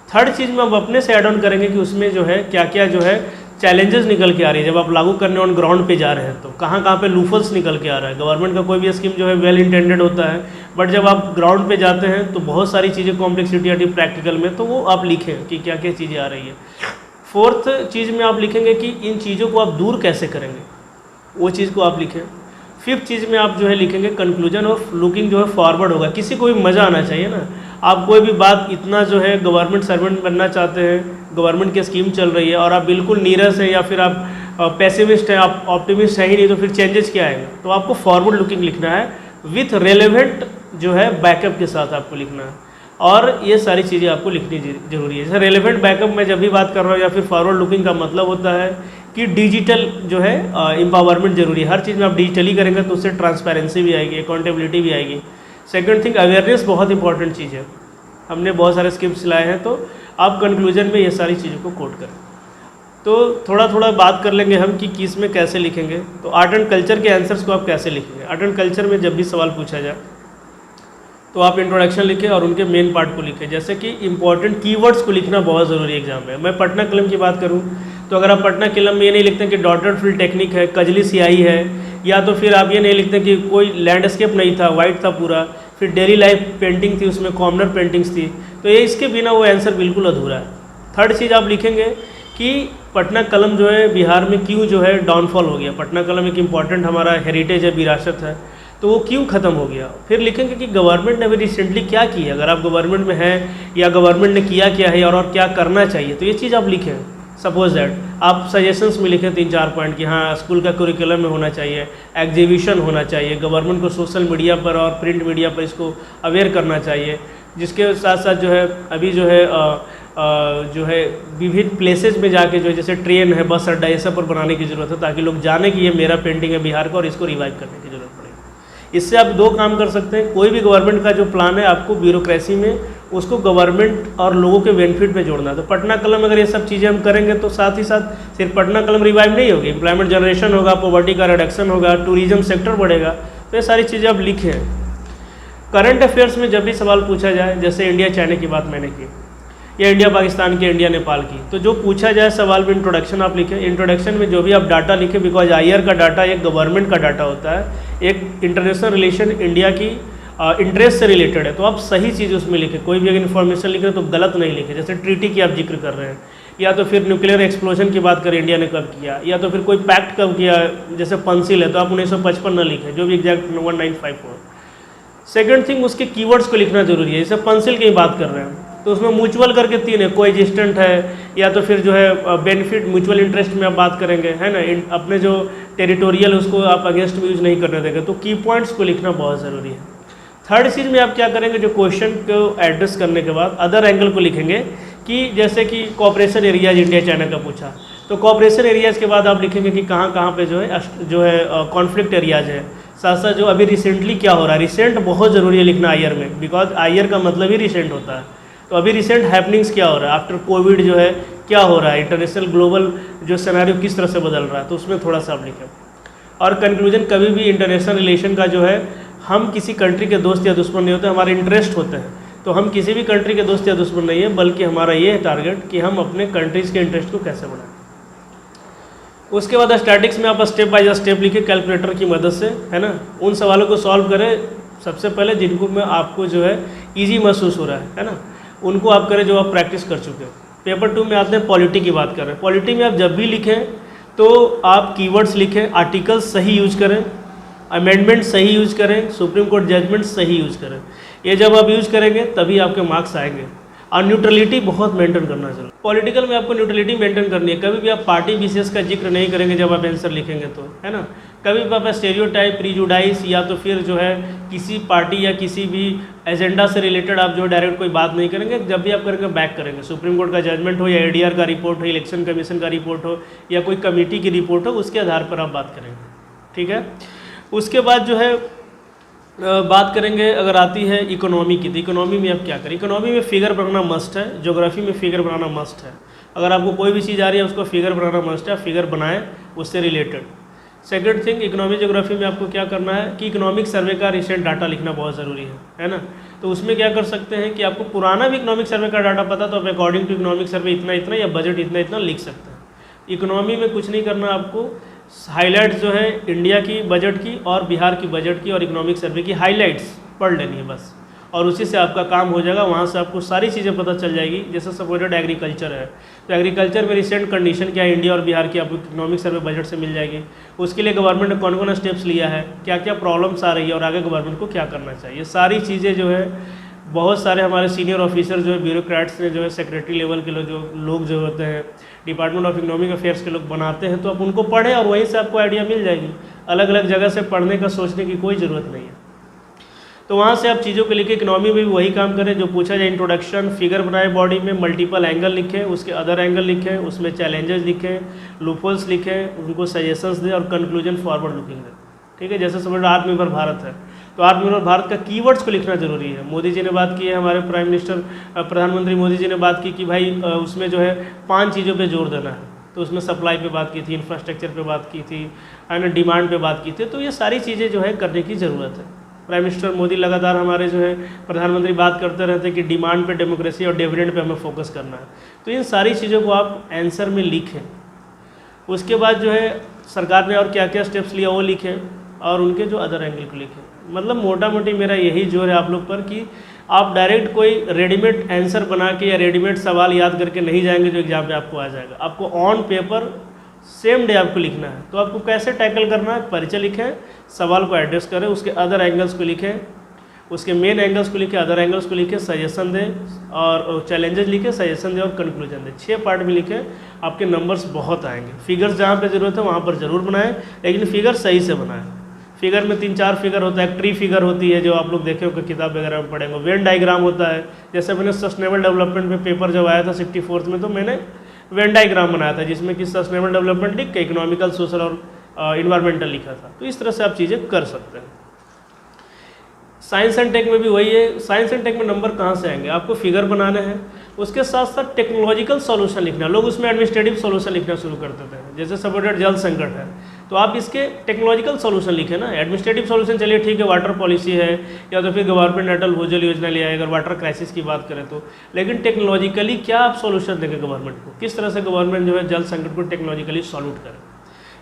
थर्ड चीज़ में आप अपने से ऐड ऑन करेंगे कि उसमें जो है क्या क्या जो है चैलेंजेस निकल के आ रही है जब आप लागू करने ऑन ग्राउंड पे जा रहे हैं, तो कहाँ कहाँ पे लूफल्स निकल के आ रहा है। गवर्नमेंट का कोई भी स्कीम जो है वेल इंटेंडेड होता है, बट जब आप ग्राउंड पे जाते हैं तो बहुत सारी चीज़ें कॉम्प्लेक्सिटी आती है प्रैक्टिकल में, तो वो आप लिखें कि क्या क्या चीज़ें आ रही है। फोर्थ चीज़ में आप लिखेंगे कि इन चीज़ों को आप दूर कैसे करेंगे, वो चीज़ को आप लिखें। फिफ्थ चीज़ में आप जो है लिखेंगे कंक्लूजन और लुकिंग जो है फॉरवर्ड होगा। किसी को भी मज़ा आना चाहिए ना, आप कोई भी बात इतना जो है गवर्नमेंट सर्वेंट बनना चाहते हैं, गवर्नमेंट की स्कीम चल रही है और आप बिल्कुल नीरस है या फिर आप पेसिमिस्ट है, आप ऑप्टिमिस्ट है ही नहीं, तो फिर चेंजेस क्या आएगा। तो आपको फॉरवर्ड लुकिंग लिखना है विथ रेलेवेंट जो है बैकअप के साथ आपको लिखना है, और ये सारी चीज़ें आपको लिखनी जरूरी है। जैसे रेलेवेंट बैकअप मैं जब भी बात कर रहा हूँ या फिर फॉरवर्ड लुकिंग का मतलब होता है कि डिजिटल जो है एम्पावरमेंट जरूरी है। हर चीज़ में आप डिजिटली करेंगे तो उससे ट्रांसपेरेंसी भी आएगी, अकाउंटेबिलिटी भी आएगी। सेकंड थिंग, अवेयरनेस बहुत इंपॉर्टेंट चीज़ है। हमने बहुत सारे स्कीम्स लाए हैं, तो आप कंक्लूजन में ये सारी चीज़ों को कोट करें। तो थोड़ा थोड़ा बात कर लेंगे हम कि किस में कैसे लिखेंगे। तो आर्ट एंड कल्चर के आंसर्स को आप कैसे लिखेंगे। आर्ट एंड कल्चर में जब भी सवाल पूछा जाए तो आप इंट्रोडक्शन लिखें और उनके मेन पार्ट को लिखें। जैसे कि इंपॉर्टेंट कीवर्ड्स को लिखना बहुत ज़रूरी है एग्जाम में। मैं पटना कलम की बात करूं तो अगर आप पटना कलम में ये नहीं लिखते कि डॉटेड फिल टेक्निक है, कजली स्याही है, या तो फिर आप ये नहीं लिखते कि कोई लैंडस्केप नहीं था, वाइट था पूरा, फिर डेली लाइफ पेंटिंग थी, उसमें कॉमनर पेंटिंग्स थी, तो ये इसके बिना वो आंसर बिल्कुल अधूरा है। थर्ड चीज़ आप लिखेंगे कि पटना कलम जो है बिहार में क्यों जो है डाउनफॉल हो गया। पटना कलम एक इम्पॉर्टेंट हमारा हेरिटेज है, विरासत है, तो वो क्यों ख़त्म हो गया। फिर लिखेंगे कि गवर्नमेंट ने अभी रिसेंटली क्या किया, अगर आप गवर्नमेंट में हैं या गवर्नमेंट ने किया क्या है और क्या करना चाहिए, तो ये चीज़ आप लिखें। सपोज दैट आप सजेशंस में लिखें 3-4 पॉइंट कि हाँ स्कूल का करिकुलम में होना चाहिए, एग्जीबिशन होना चाहिए, गवर्नमेंट को सोशल मीडिया पर और प्रिंट मीडिया पर इसको अवेयर करना चाहिए, जिसके साथ साथ जो है अभी जो है विभिन्न प्लेसेज में जाके जो है जैसे ट्रेन है, बस अड्डा, ये सब पर बनाने की ज़रूरत है, ताकि लोग जाने कि ये मेरा पेंटिंग है बिहार का और इसको रिवाइव करने की ज़रूरत पड़ेगी। इससे आप दो काम कर सकते हैं। कोई भी गवर्नमेंट का जो प्लान है आपको ब्यूरोक्रेसी में उसको गवर्नमेंट और लोगों के बेनिफिट में जोड़ना है। तो पटना कलम अगर ये सब चीज़ें हम करेंगे तो साथ ही साथ सिर्फ पटना कलम रिवाइव नहीं होगी, एम्प्लॉयमेंट जनरेशन होगा, पॉवर्टी का रिडक्शन होगा, टूरिज्म सेक्टर बढ़ेगा। तो ये सारी चीज़ें आप लिखें। करंट अफेयर्स में जब भी सवाल पूछा जाए, जैसे इंडिया चाइना की बात मैंने की, या इंडिया पाकिस्तान की, इंडिया नेपाल की, तो जो पूछा जाए सवाल में इंट्रोडक्शन आप लिखें। इंट्रोडक्शन में जो भी आप डाटा लिखें, बिकॉज आईआर का डाटा एक गवर्नमेंट का डाटा होता है, एक इंटरनेशनल रिलेशन इंडिया की इंटरेस्ट से रिलेटेड है, तो आप सही चीज़ उसमें लिखें। कोई भी अगर इन्फॉर्मेशन लिख रहे हैं तो गलत नहीं लिखें। जैसे ट्रीटी की आप जिक्र कर रहे हैं, या तो फिर न्यूक्लियर एक्सप्लोजन की बात करें इंडिया ने कब किया, या तो फिर कोई पैक्ट कब किया, जैसे पंसिल है तो आप 1955 न लिखें, जो भी एग्जैक्ट 1954। सेकंड थिंग, उसके कीवर्ड्स को लिखना जरूरी है। जैसे पंसिल की बात कर रहे हैं तो उसमें म्यूचुअल करके 3 है, कोएग्जिस्टेंट है, या तो फिर जो है बेनिफिट म्यूचुअल इंटरेस्ट में आप बात करेंगे, है ना, अपने जो टेरिटोरियल उसको आप अगेंस्ट में यूज नहीं करने देंगे। तो की पॉइंट्स को लिखना बहुत ज़रूरी है। थर्ड चीज़ में आप क्या करेंगे, जो क्वेश्चन को एड्रेस करने के बाद अदर एंगल को लिखेंगे कि जैसे कि कॉपरेशन एरियाज इंडिया चाइना का पूछा, तो कॉपरेशन एरियाज के बाद आप लिखेंगे कि कहाँ कहाँ पे जो है कॉन्फ्लिक्ट एरियाज है। साथ साथ जो अभी रिसेंटली क्या हो रहा है, रिसेंट बहुत ज़रूरी है लिखना आईआर में, बिकॉज आईआर का मतलब ही रिसेंट होता है। तो अभी रिसेंट हैपनिंग्स क्या हो रहा है, आफ्टर कोविड जो है क्या हो रहा है, इंटरनेशनल ग्लोबल जो सिनेरियो किस तरह से बदल रहा है, तो उसमें थोड़ा सा आप लिखें। और कंक्लूजन, कभी भी इंटरनेशनल रिलेशन का जो है, हम किसी कंट्री के दोस्त या दुश्मन नहीं होते, हमारे इंटरेस्ट होते हैं। तो हम किसी भी कंट्री के दोस्त या दुश्मन नहीं है, बल्कि हमारा ये है टारगेट कि हम अपने कंट्रीज़ के इंटरेस्ट को कैसे बढ़ाएं। उसके बाद स्टैटिक्स में आप स्टेप बाय स्टेप लिखे कैलकुलेटर की मदद से, है ना, उन सवालों को सॉल्व करें सबसे पहले जिनको में आपको जो है ईजी महसूस हो रहा है ना, उनको आप करें जो आप प्रैक्टिस कर चुके हो। पेपर 2 में आते हैं, पॉलिटी की बात कर रहे हैं। पॉलिटी में आप जब भी लिखें तो आप कीवर्ड्स लिखें, आर्टिकल्स सही यूज करें, अमेंडमेंट सही यूज करें, सुप्रीम कोर्ट जजमेंट सही यूज करें। ये जब आप यूज करेंगे तभी आपके मार्क्स आएंगे। और न्यूट्रलिटी बहुत मेंटेन करना चाहिए। पॉलिटिकल में आपको न्यूट्रलिटी मेंटेन करनी है। कभी भी आप पार्टी विशेष का जिक्र नहीं करेंगे जब आप आंसर लिखेंगे तो, है ना। कभी भी आप स्टेरियोटाइप, प्रीजुडाइस या तो फिर जो है किसी पार्टी या किसी भी एजेंडा से रिलेटेड आप जो डायरेक्ट कोई बात नहीं करेंगे। जब भी आप करेंगे बैक करेंगे। सुप्रीम कोर्ट का जजमेंट हो या एडीआर का रिपोर्ट हो, इलेक्शन कमीशन का रिपोर्ट हो या कोई कमेटी की रिपोर्ट हो, उसके आधार पर आप बात करेंगे, ठीक है। उसके बाद जो है बात करेंगे अगर आती है इकोनॉमी की, तो इकोनॉमी में आप क्या करें। इकोनॉमी में फिगर बनाना मस्ट है, ज्योग्राफी में फिगर बनाना मस्ट है। अगर आपको कोई भी चीज़ आ रही है उसको फिगर बनाना मस्ट है, फिगर बनाएं उससे related. Second thing, economy geography में आपको क्या करना है कि इकोनॉमिक सर्वे का रिसेंट डाटा लिखना बहुत ज़रूरी है ना। तो उसमें क्या कर सकते हैं कि आपको पुराना भी इकोनॉमिक सर्वे का डाटा पता, तो आप अकॉर्डिंग टू इकोनॉमिक सर्वे इतना इतना या बजट इतना इतना लिख सकते हैं। इकोनॉमी में कुछ नहीं करना, आपको हाईलाइट्स जो है इंडिया की बजट की और बिहार की बजट की और इकोनॉमिक सर्वे की हाईलाइट्स पढ़ लेनी है बस, और उसी से आपका काम हो जाएगा। वहाँ से आपको सारी चीज़ें पता चल जाएगी। जैसे सपोर्टेड एग्रीकल्चर है, तो एग्रीकल्चर में रिसेंट कंडीशन क्या है इंडिया और बिहार की, आपको इकोनॉमिक सर्वे बजट से मिल जाएगी। उसके लिए गवर्नमेंट ने कौन कौन स्टेप्स लिया है, क्या क्या प्रॉब्लम्स आ रही है और आगे गवर्नमेंट को क्या करना चाहिए, सारी चीज़ें जो है बहुत सारे हमारे सीनियर ऑफिसर जो है, ब्यूरोक्रेट्स ने जो है, सेक्रेटरी लेवल के लोग जो होते हैं, डिपार्टमेंट ऑफ इकोनॉमिक अफेयर्स के लोग बनाते हैं, तो आप उनको पढ़ें और वहीं से आपको आइडिया मिल जाएगी। अलग अलग जगह से पढ़ने का सोचने की कोई ज़रूरत नहीं है। तो वहाँ से आप चीज़ों को लिखे। इकोनॉमी में भी वही काम करें जो पूछा जाए, इंट्रोडक्शन, फिगर बनाए, बॉडी में मल्टीपल एंगल लिखें, उसके अदर एंगल लिखें, उसमें चैलेंजेस लिखें, लूपहोल्स लिखें, उनको सजेशंस दें और कंक्लूजन फॉरवर्ड लुकिंग दें, ठीक है। जैसे समझ आत्मनिर्भर भारत है, तो आत्मनिर्भर भारत का कीवर्ड्स को लिखना जरूरी है। मोदी जी ने बात की है, हमारे प्रधानमंत्री मोदी जी ने बात की कि भाई उसमें जो है 5 चीज़ों पे जोर देना है, तो उसमें सप्लाई पे बात की थी, इंफ्रास्ट्रक्चर पे बात की थी, है ना, डिमांड पे बात की थी। तो ये सारी चीज़ें जो है करने की ज़रूरत है। प्राइम मिनिस्टर मोदी लगातार हमारे जो है प्रधानमंत्री बात करते रहते हैं कि डिमांड पे, डेमोक्रेसी और डिविडेंड पे हमें फोकस करना है। तो इन सारी चीज़ों को आप आंसर में लिखें। उसके बाद जो है सरकार ने और क्या क्या स्टेप्स लिया वो लिखें, और उनके जो अदर एंगल को लिखें। मतलब मोटा मोटी मेरा यही जोर है आप लोग पर कि आप डायरेक्ट कोई रेडीमेड आंसर बना के या रेडीमेड सवाल याद करके नहीं जाएंगे जो एग्जाम में आपको आ जाएगा। आपको ऑन पेपर सेम डे आपको लिखना है। तो आपको कैसे टैकल करना है, परिचय लिखें, सवाल को एड्रेस करें, उसके अदर एंगल्स को लिखें, उसके मेन एंगल्स को लिखें, अदर एंगल्स को लिखें, सजेशन दें और चैलेंजेस लिखें, सजेशन दें और कंक्लूजन दें। 6 पार्ट में लिखें, आपके नंबर्स बहुत आएंगे। फिगर्स जहाँ पे ज़रूरत है वहाँ पर ज़रूर बनाएं, लेकिन फिगर सही से बनाएं। फिगर में 3-4 फिगर होता है। ट्री फिगर होती है जो आप लोग देखे हो किताब वगैरह में पढ़ेंगे। वेन डायग्राम होता है, जैसे मैंने सस्टेनेबल डेवलपमेंट में पेपर जब आया था 64th में, तो मैंने वेन डायग्राम बनाया था जिसमें कि सस्टेनेबल डेवलपमेंट लिख के इकोनॉमिकल, सोशल और इन्वायरमेंटल लिखा था। तो इस तरह से आप चीज़ें कर सकते हैं। साइंस एंड टेक में भी वही है। साइंस एंड टेक में नंबर कहाँ से आएंगे, आपको फिगर बनाने हैं, उसके साथ साथ टेक्नोलॉजिकल सॉल्यूशन लिखना। लोग उसमें एडमिनिस्ट्रेटिव सॉल्यूशन लिखना शुरू कर देते हैं, जैसे सपोर्टेड जल संकट है तो आप इसके टेक्नोलॉजिकल सॉल्यूशन लिखें ना। एडमिनिस्ट्रेटिव सॉल्यूशन चलिए ठीक है, वाटर पॉलिसी है, या तो फिर गवर्नमेंट अटल भूजल योजना ले आए अगर वाटर क्राइसिस की बात करें तो। लेकिन टेक्नोलॉजिकली क्या आप सॉल्यूशन देंगे गवर्नमेंट को, किस तरह से गवर्नमेंट जो है जल संकट को टेक्नोलॉजिकली सॉल्व करे,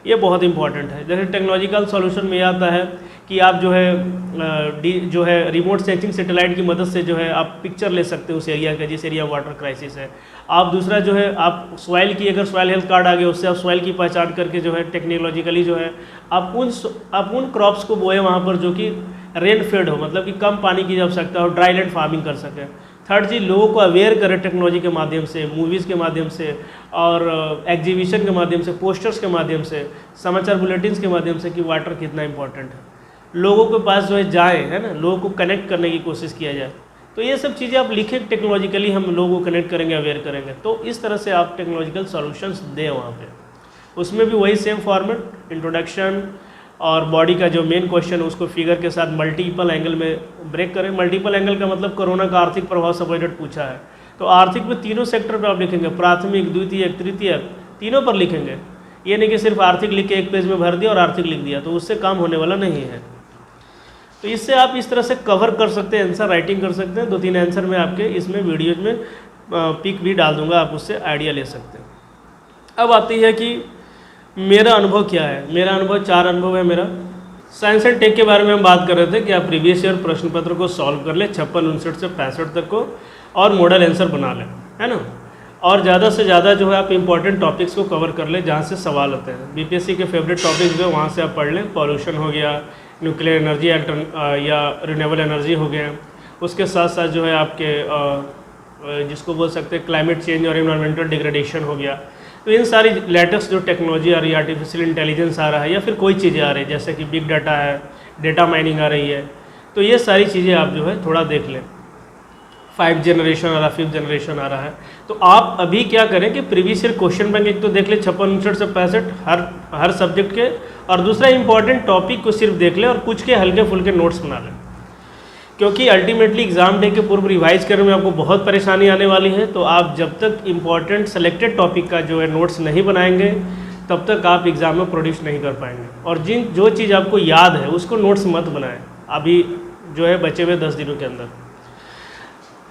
ये बहुत इंपॉर्टेंट है। जैसे टेक्नोलॉजिकल सॉल्यूशन में आता है कि आप जो है रिमोट सेंसिंग सैटेलाइट की मदद से जो है आप पिक्चर ले सकते हो उस एरिया का जिस एरिया वाटर क्राइसिस है। आप दूसरा जो है आप सॉइल की, अगर सॉइल हेल्थ कार्ड आ गया उससे आप सॉइल की पहचान करके जो है टेक्नोलॉजिकली जो है आप उन क्रॉप्स को बोए वहाँ पर जो कि रेन फेड हो, मतलब कि कम पानी की आवश्यकता हो, ड्राई लैंड फार्मिंग कर सकें। थर्ड चीज़, लोगों को अवेयर करें टेक्नोलॉजी के माध्यम से, मूवीज़ के माध्यम से और एग्जीबिशन के माध्यम से, पोस्टर्स के माध्यम से, समाचार बुलेटिन्स के माध्यम से कि वाटर कितना इंपॉर्टेंट है। लोगों के पास जो है जाए, है ना, लोगों को कनेक्ट करने की कोशिश किया जाए। तो ये सब चीज़ें आप लिखें, टेक्नोलॉजिकली हम लोगों को कनेक्ट करेंगे, अवेयर करेंगे। तो इस तरह से आप टेक्नोलॉजिकल सॉल्यूशंस दें वहाँ पे। उसमें भी वही सेम फॉर्मेट, इंट्रोडक्शन और बॉडी का जो मेन क्वेश्चन है उसको फिगर के साथ मल्टीपल एंगल में ब्रेक करें। मल्टीपल एंगल का मतलब कोरोना का आर्थिक प्रभाव सपोर्टेड पूछा है तो आर्थिक में तीनों सेक्टर पर आप लिखेंगे, प्राथमिक, द्वितीयक, तृतीयक, तीनों पर लिखेंगे। ये नहीं कि सिर्फ आर्थिक लिख के एक पेज में भर दिया और आर्थिक लिख दिया, तो उससे काम होने वाला नहीं है। तो इससे आप इस तरह से कवर कर सकते हैं, आंसर राइटिंग कर सकते हैं। 2-3 आंसर मैं आपके इसमें वीडियोज में पिक भी डाल दूंगा, आप उससे आइडिया ले सकते हैं। अब आती है कि मेरा अनुभव क्या है। मेरा अनुभव 4 अनुभव है मेरा। साइंस एंड टेक के बारे में हम बात कर रहे थे कि आप प्रीवियस ईयर प्रश्न पत्र को सॉल्व कर लें 56-59 से 65 तक को, और मॉडल आंसर बना लें, है ना। और ज़्यादा से ज़्यादा जो है आप इंपॉर्टेंट टॉपिक्स को कवर कर लें जहाँ से सवाल होते हैं। बीपीएससी के फेवरेट टॉपिक्स जो वहाँ से आप पढ़ लें। पॉल्यूशन हो गया, न्यूक्लियर एनर्जी या रिन्यूएबल एनर्जी हो गया, उसके साथ साथ जो है आपके जिसको बोल सकते हैं क्लाइमेट चेंज और एनवायरमेंटल डिग्रेडेशन हो गया। तो इन सारी लेटेस्ट जो टेक्नोलॉजी आ रही है, आर्टिफिशियल इंटेलिजेंस आ रहा है या फिर कोई चीज़ें आ रही है जैसे कि बिग डाटा है, डेटा माइनिंग आ रही है, तो ये सारी चीज़ें आप जो है थोड़ा देख लें। 5th जनरेशन आ रहा है, 5th जनरेशन आ रहा है, तो आप अभी क्या करें कि प्रीवियस ईयर क्वेश्चन बैंक एक तो देख लें 56-59 से 65 हर सब्जेक्ट के, और दूसरा इंपॉर्टेंट टॉपिक को सिर्फ देख लें और कुछ के हल्के फुल्के नोट्स बना लें, क्योंकि अल्टीमेटली एग्जाम डे के पूर्व रिवाइज करने में आपको बहुत परेशानी आने वाली है। तो आप जब तक इंपॉर्टेंट सेलेक्टेड टॉपिक का जो है नोट्स नहीं बनाएंगे तब तक आप एग्ज़ाम में प्रोड्यूस नहीं कर पाएंगे। और जो चीज़ आपको याद है उसको नोट्स मत बनाएं अभी जो है बचे हुए 10 दिनों के अंदर।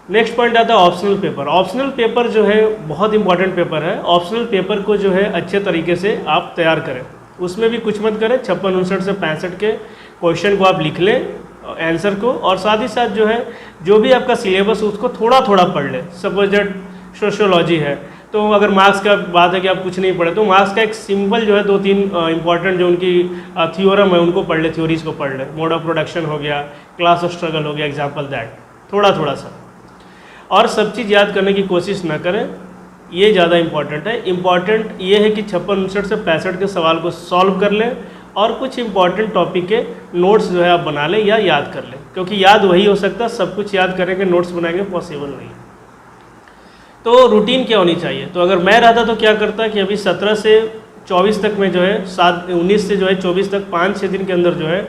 नेक्स्ट पॉइंट आता है ऑप्शनल पेपर। ऑप्शनल पेपर जो है बहुत इंपॉर्टेंट पेपर है। ऑप्शनल पेपर को जो है अच्छे तरीके से आप तैयार करें, उसमें भी कुछ मत करें। 56-59 से 65 के क्वेश्चन को आप लिख लें आंसर को, और साथ ही साथ जो है जो भी आपका सिलेबस उसको थोड़ा थोड़ा पढ़ लें। सपोज दैट सोशियोलॉजी है तो अगर मार्क्स का बात है कि आप कुछ नहीं पढ़े तो मार्क्स का एक सिंपल जो है 2-3 इंपॉर्टेंट जो उनकी थ्योरम है उनको पढ़ ले, थ्योरीज को पढ़ ले। मोड ऑफ प्रोडक्शन हो गया, क्लास ऑफ स्ट्रगल हो गया, एग्जाम्पल दैट, थोड़ा थोड़ा सा। और सब चीज़ याद करने की कोशिश ना करें, ये ज़्यादा इंपॉर्टेंट है। इंपॉर्टेंट ये है कि 56-59 से 65 के सवाल को सॉल्व कर लें और कुछ इंपॉर्टेंट टॉपिक के नोट्स जो है आप बना लें या याद कर लें, क्योंकि याद वही हो सकता है, सब कुछ याद करेंगे नोट्स बनाएंगे पॉसिबल नहीं। तो रूटीन क्या होनी चाहिए, तो अगर मैं रहता तो क्या करता कि अभी 17 से 24 तक में जो है 19 से जो है 24 तक 5-6 दिन के अंदर जो है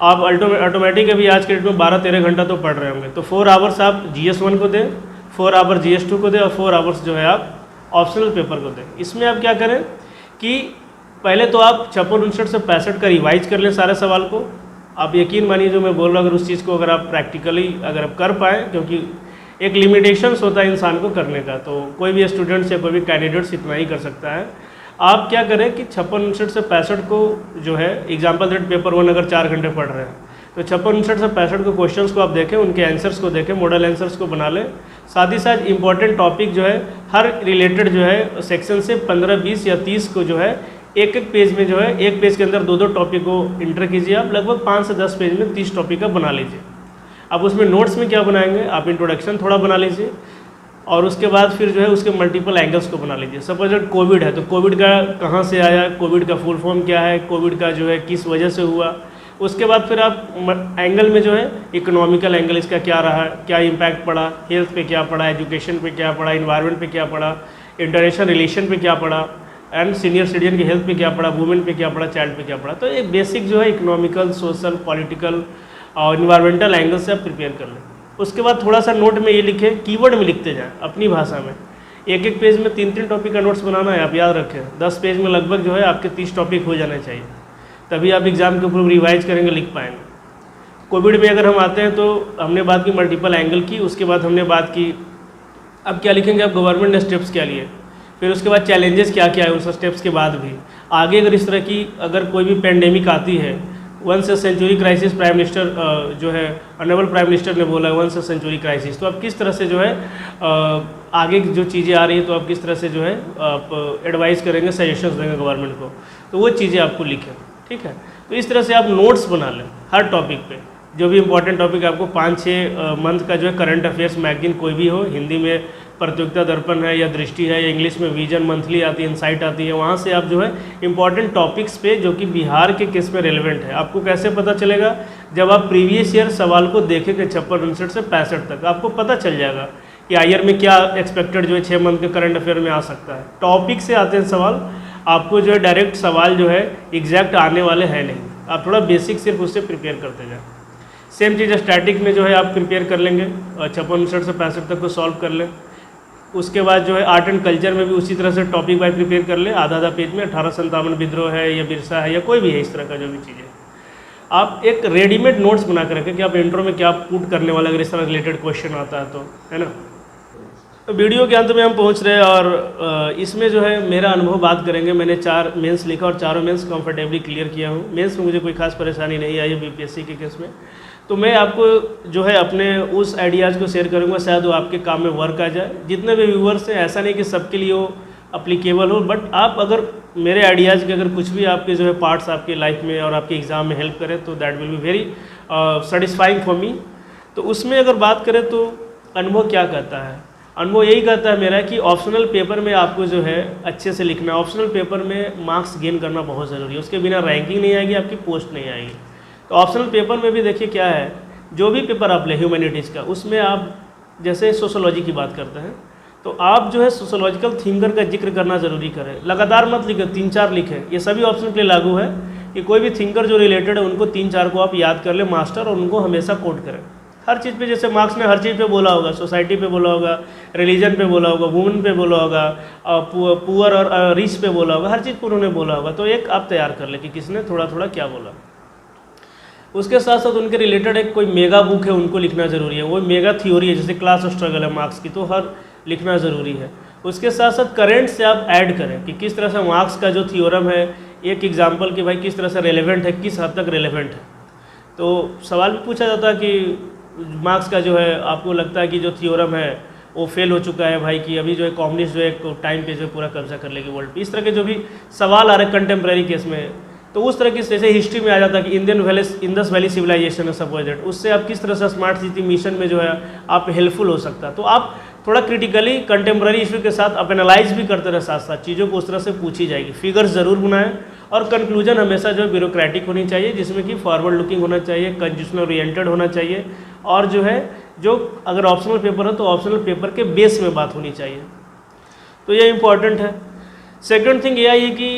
आप ऑटोमेटिक अभी आज के डेट में 12-13 घंटा तो पढ़ रहे होंगे, तो 4 आवर्स आप GS1 को दें, 4 आवर GS2 को दें और 4 आवर्स जो है आप ऑप्शनल पेपर को दें। इसमें आप क्या करें कि पहले तो आप 56-59 से 65 का रिवाइज कर लें सारे सवाल को। आप यकीन मानिए जो मैं बोल रहा हूँ, अगर उस चीज़ को अगर आप प्रैक्टिकली अगर आप कर पाएँ, क्योंकि एक लिमिटेशंस होता है इंसान को करने का, तो कोई भी स्टूडेंट्स या कोई भी कैंडिडेट्स इतना ही कर सकता है। आप क्या करें कि 56-59 से 65 को जो है एग्जाम्पल दैट पेपर 1 अगर 4 घंटे पढ़ रहे हैं तो 56-59 से 65 को क्वेश्चंस को आप देखें, उनके आंसर्स को देखें, मॉडल आंसर्स को बना लें। साथ ही साथ इंपॉर्टेंट टॉपिक जो है हर रिलेटेड जो है सेक्शन से 15-20 या 30 को जो है एक एक पेज में जो है, एक पेज के अंदर 2-2 टॉपिक को इंटर कीजिए। आप लगभग 5 से 10 पेज में 30 टॉपिक का बना लीजिए। अब उसमें नोट्स में क्या बनाएंगे, आप इंट्रोडक्शन थोड़ा बना लीजिए और उसके बाद फिर जो है उसके मल्टीपल एंगल्स को बना लीजिए। सपोज कोविड है तो कोविड का कहाँ से आया, कोविड का फुल फॉर्म क्या है, कोविड का जो है किस वजह से हुआ। उसके बाद फिर आप एंगल में जो है इकोनॉमिकल एंगल इसका क्या रहा, क्या इम्पैक्ट पड़ा, हेल्थ पे क्या पड़ा, एजुकेशन पे क्या पड़ा, इन्वायरमेंट पे क्या पड़ा, इंटरनेशनल रिलेशन पे क्या पड़ा, एंड सीनियर सिटीजन की हेल्थ पे क्या पड़ा, वुमेन पे क्या पड़ा, चाइल्ड पे क्या पड़ा। तो एक बेसिक जो है इकोनॉमिकल, सोशल, पॉलिटिकल और इन्वायरमेंटल एंगल से आप प्रिपेयर कर लें। उसके बाद थोड़ा सा नोट में ये लिखें, कीवर्ड में लिखते जाएं अपनी भाषा में। एक एक पेज में 3-3 टॉपिक का नोट्स बनाना है, आप याद रखें। 10 पेज में लगभग जो है आपके 30 टॉपिक हो जाने चाहिए, तभी आप एग्ज़ाम के ऊपर रिवाइज करेंगे, लिख पाएंगे। कोविड में अगर हम आते हैं तो हमने बात की मल्टीपल एंगल की, उसके बाद हमने बात की अब क्या लिखेंगे आप, गवर्नमेंट ने स्टेप्स क्या लिए, फिर उसके बाद चैलेंजेस क्या क्या है उन स्टेप्स के बाद भी आगे। अगर इस तरह की अगर कोई भी पेंडेमिक आती है, 1 सेंचुरी क्राइसिस प्राइम मिनिस्टर जो है ऑनरेबल प्राइम मिनिस्टर ने बोला है 1 सेंचुरी क्राइसिस, तो आप किस तरह से जो है आगे जो चीज़ें आ रही है तो आप किस तरह से जो है आप एडवाइस करेंगे, सजेशंस देंगे गवर्नमेंट को, तो वो चीज़ें आपको लिखें। ठीक है, तो इस तरह से आप नोट्स बना लें हर टॉपिक पे, जो भी इंपॉर्टेंट टॉपिक आपको 5-6 मंथ का जो है करंट अफेयर्स मैगजीन कोई भी हो, हिंदी में प्रतियोगिता दर्पण है या दृष्टि है या इंग्लिश में विजन मंथली आती है, इनसाइट आती है, वहाँ से आप जो है इंपॉर्टेंट टॉपिक्स पे जो कि बिहार के केस में रेलेवेंट है। आपको कैसे पता चलेगा, जब आप प्रीवियस ईयर सवाल को देखेंगे 56-59 से 65 तक, आपको पता चल जाएगा कि आईआर में क्या एक्सपेक्टेड जो है 6 मंथ के करंट अफेयर में आ सकता है। टॉपिक से आते हैं सवाल, आपको जो है डायरेक्ट सवाल जो है एग्जैक्ट आने वाले हैं नहीं, आप थोड़ा बेसिक सिर्फ उससे प्रिपेयर करते जाएँ। सेम चीज़ स्टैटिक में जो है आप प्रिपेयर कर लेंगे, 56-59 से 65 तक को सॉल्व कर लें। उसके बाद जो है आर्ट एंड कल्चर में भी उसी तरह से टॉपिक वाइज प्रिपेयर कर ले, आधा पेज में 1857 विद्रोह है या बिरसा है या कोई भी है, इस तरह का जो भी चीज़ें आप एक रेडीमेड नोट्स बना कर रखें कि आप इंट्रो में क्या पुट करने वाले, अगर इस तरह रिलेटेड क्वेश्चन आता है तो, है ना। तो वीडियो के अंत में हम पहुंच रहे हैं और इसमें जो है मेरा अनुभव बात करेंगे। मैंने 4 मेंस लिखा और चारों मेंस कंफर्टेबली क्लियर किया हूँ। मेंस में मुझे कोई खास परेशानी नहीं आई है बीपीएससी के केस में, तो मैं आपको जो है अपने उस आइडियाज़ को शेयर करूंगा, शायद वो आपके काम में वर्क आ जाए। जितने भी व्यूअर्स हैं, ऐसा नहीं कि सबके लिए वो अप्लीकेबल हो, बट आप अगर मेरे आइडियाज़ के अगर कुछ भी आपके जो है पार्ट्स आपके लाइफ में और आपके एग्ज़ाम में हेल्प करें तो that will be very satisfying for me. तो उसमें अगर बात करें तो अनुभव क्या कहता है, अनुभव यही कहता है मेरा कि ऑप्शनल पेपर में आपको जो है अच्छे से लिखना है। ऑप्शनल पेपर में मार्क्स गेन करना बहुत ज़रूरी है, उसके बिना रैंकिंग नहीं आएगी, आपकी पोस्ट नहीं आएगी। तो ऑप्शनल पेपर में भी देखिए क्या है, जो भी पेपर आप ले ह्यूमैनिटीज़ का, उसमें आप जैसे सोशोलॉजी की बात करते हैं तो आप जो है सोशोलॉजिकल थिंकर का जिक्र करना ज़रूरी करें। लगातार मत लिखें, 3-4 लिखें। ये सभी ऑप्शन के लिए लागू है कि कोई भी थिंकर जो रिलेटेड है उनको 3-4 को आप याद कर लें मास्टर, और उनको हमेशा कोट करें हर चीज़ पे। जैसे मार्क्स ने हर चीज़ पे बोला होगा, सोसाइटी पे बोला होगा, रिलीजन पे बोला होगा, वुमेन पे बोला होगा, पुअर और रिच पे बोला होगा, हर चीज़ पर उन्होंने बोला होगा। तो एक आप तैयार कर लें कि किसने थोड़ा थोड़ा क्या बोला। उसके साथ साथ उनके रिलेटेड एक कोई मेगा बुक है, उनको लिखना ज़रूरी है। वो मेगा थ्योरी है, जैसे क्लास स्ट्रगल है मार्क्स की, तो हर लिखना ज़रूरी है। उसके साथ साथ करंट से आप ऐड करें कि किस तरह से मार्क्स का जो थ्योरम है, एक एग्जाम्पल कि भाई किस तरह से रेलेवेंट है, किस हद तक रेलेवेंट है। तो सवाल भी पूछा जाता है कि मार्क्स का जो है आपको लगता है कि जो थ्योरम है वो फेल हो चुका है भाई, कि अभी जो है कम्युनिस्ट जो है टाइम पे जो है पूरा कब्जा कर लेगी वर्ल्ड पे। इस तरह के जो भी सवाल आ रहे कंटेम्प्रेरी केस में, तो उस तरह की जैसे हिस्ट्री में आ जाता है कि इंडस वैली सिविलाइजेशन है सपोजेड, उससे आप किस तरह से स्मार्ट सिटी मिशन में जो है आप हेल्पफुल हो सकता है। तो आप थोड़ा क्रिटिकली कंटेम्प्रेरी इशू के साथ आप एनालाइज भी करते रहे, साथ साथ चीज़ों को उस तरह से पूछी जाएगी। फिगर्स ज़रूर बनाएं और कंक्लूजन हमेशा जो है ब्यूरोक्रेटिक होनी चाहिए, जिसमें कि फॉरवर्ड लुकिंग होना चाहिए, कंजूशनल ओरिएंटेड होना चाहिए, और जो है जो अगर ऑप्शनल पेपर है तो ऑप्शनल पेपर के बेस में बात होनी चाहिए। तो ये इंपॉर्टेंट है। सेकंड थिंग यह है कि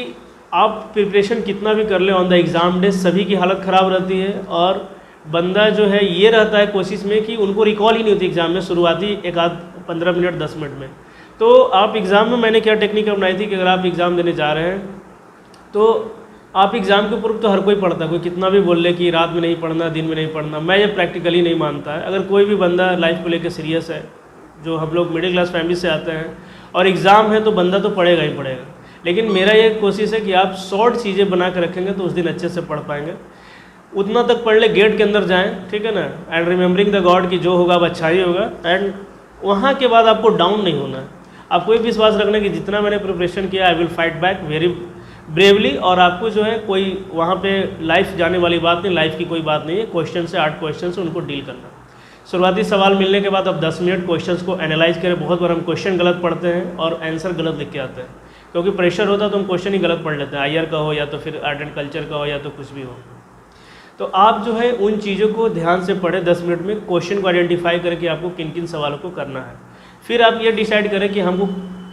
आप प्रिपरेशन कितना भी कर लें, ऑन द एग्ज़ाम डे सभी की हालत ख़राब रहती है, और बंदा जो है ये रहता है कोशिश में कि उनको रिकॉल ही नहीं होती एग्ज़ाम में, शुरुआती 1-15 मिनट 10 मिनट में। तो आप एग्ज़ाम में मैंने क्या टेक्निक अपनाई थी कि अगर आप एग्ज़ाम देने जा रहे हैं तो आप एग्ज़ाम के पूर्व तो हर कोई पढ़ता है, कोई कितना भी बोल ले कि रात में नहीं पढ़ना, दिन में नहीं पढ़ना, मैं ये प्रैक्टिकली नहीं मानता है। अगर कोई भी बंदा लाइफ को लेकर सीरियस है, जो हम लोग मिडिल क्लास फैमिली से आते हैं और एग्ज़ाम है तो बंदा तो पढ़ेगा ही पढ़ेगा, लेकिन मेरा ये कोशिश है कि आप शॉर्ट चीज़ें बना कर रखेंगे तो उस दिन अच्छे से पढ़ पाएंगे। उतना तक पढ़ ले, गेट के अंदर जाएँ, ठीक है ना, एंड रिमेंबरिंग द गॉड कि जो होगा अब अच्छा ही होगा। एंड वहाँ के बाद आपको डाउन नहीं होना है, आपको ये विश्वास रखना है कि जितना मैंने प्रिपरेशन किया I will fight back very bravely. और आपको जो है कोई वहाँ पे लाइफ जाने वाली बात नहीं, लाइफ की कोई बात नहीं है। क्वेश्चन से 8 क्वेश्चन से उनको डील करना। शुरुआती सवाल मिलने के बाद अब 10 मिनट क्वेश्चंस को एनालाइज करें। बहुत बार हम क्वेश्चन गलत पढ़ते हैं और आंसर गलत लिख के आते हैं, क्योंकि प्रेशर होता है तो हम क्वेश्चन ही गलत पढ़ लेते हैं, आईआर का हो या तो फिर आर्ट एंड कल्चर का हो या तो कुछ भी हो। तो आप जो है उन चीज़ों को ध्यान से पढ़ें। 10 मिनट में क्वेश्चन को आइडेंटिफाई करके आपको किन किन सवालों को करना है। फिर आप ये डिसाइड करें कि हमको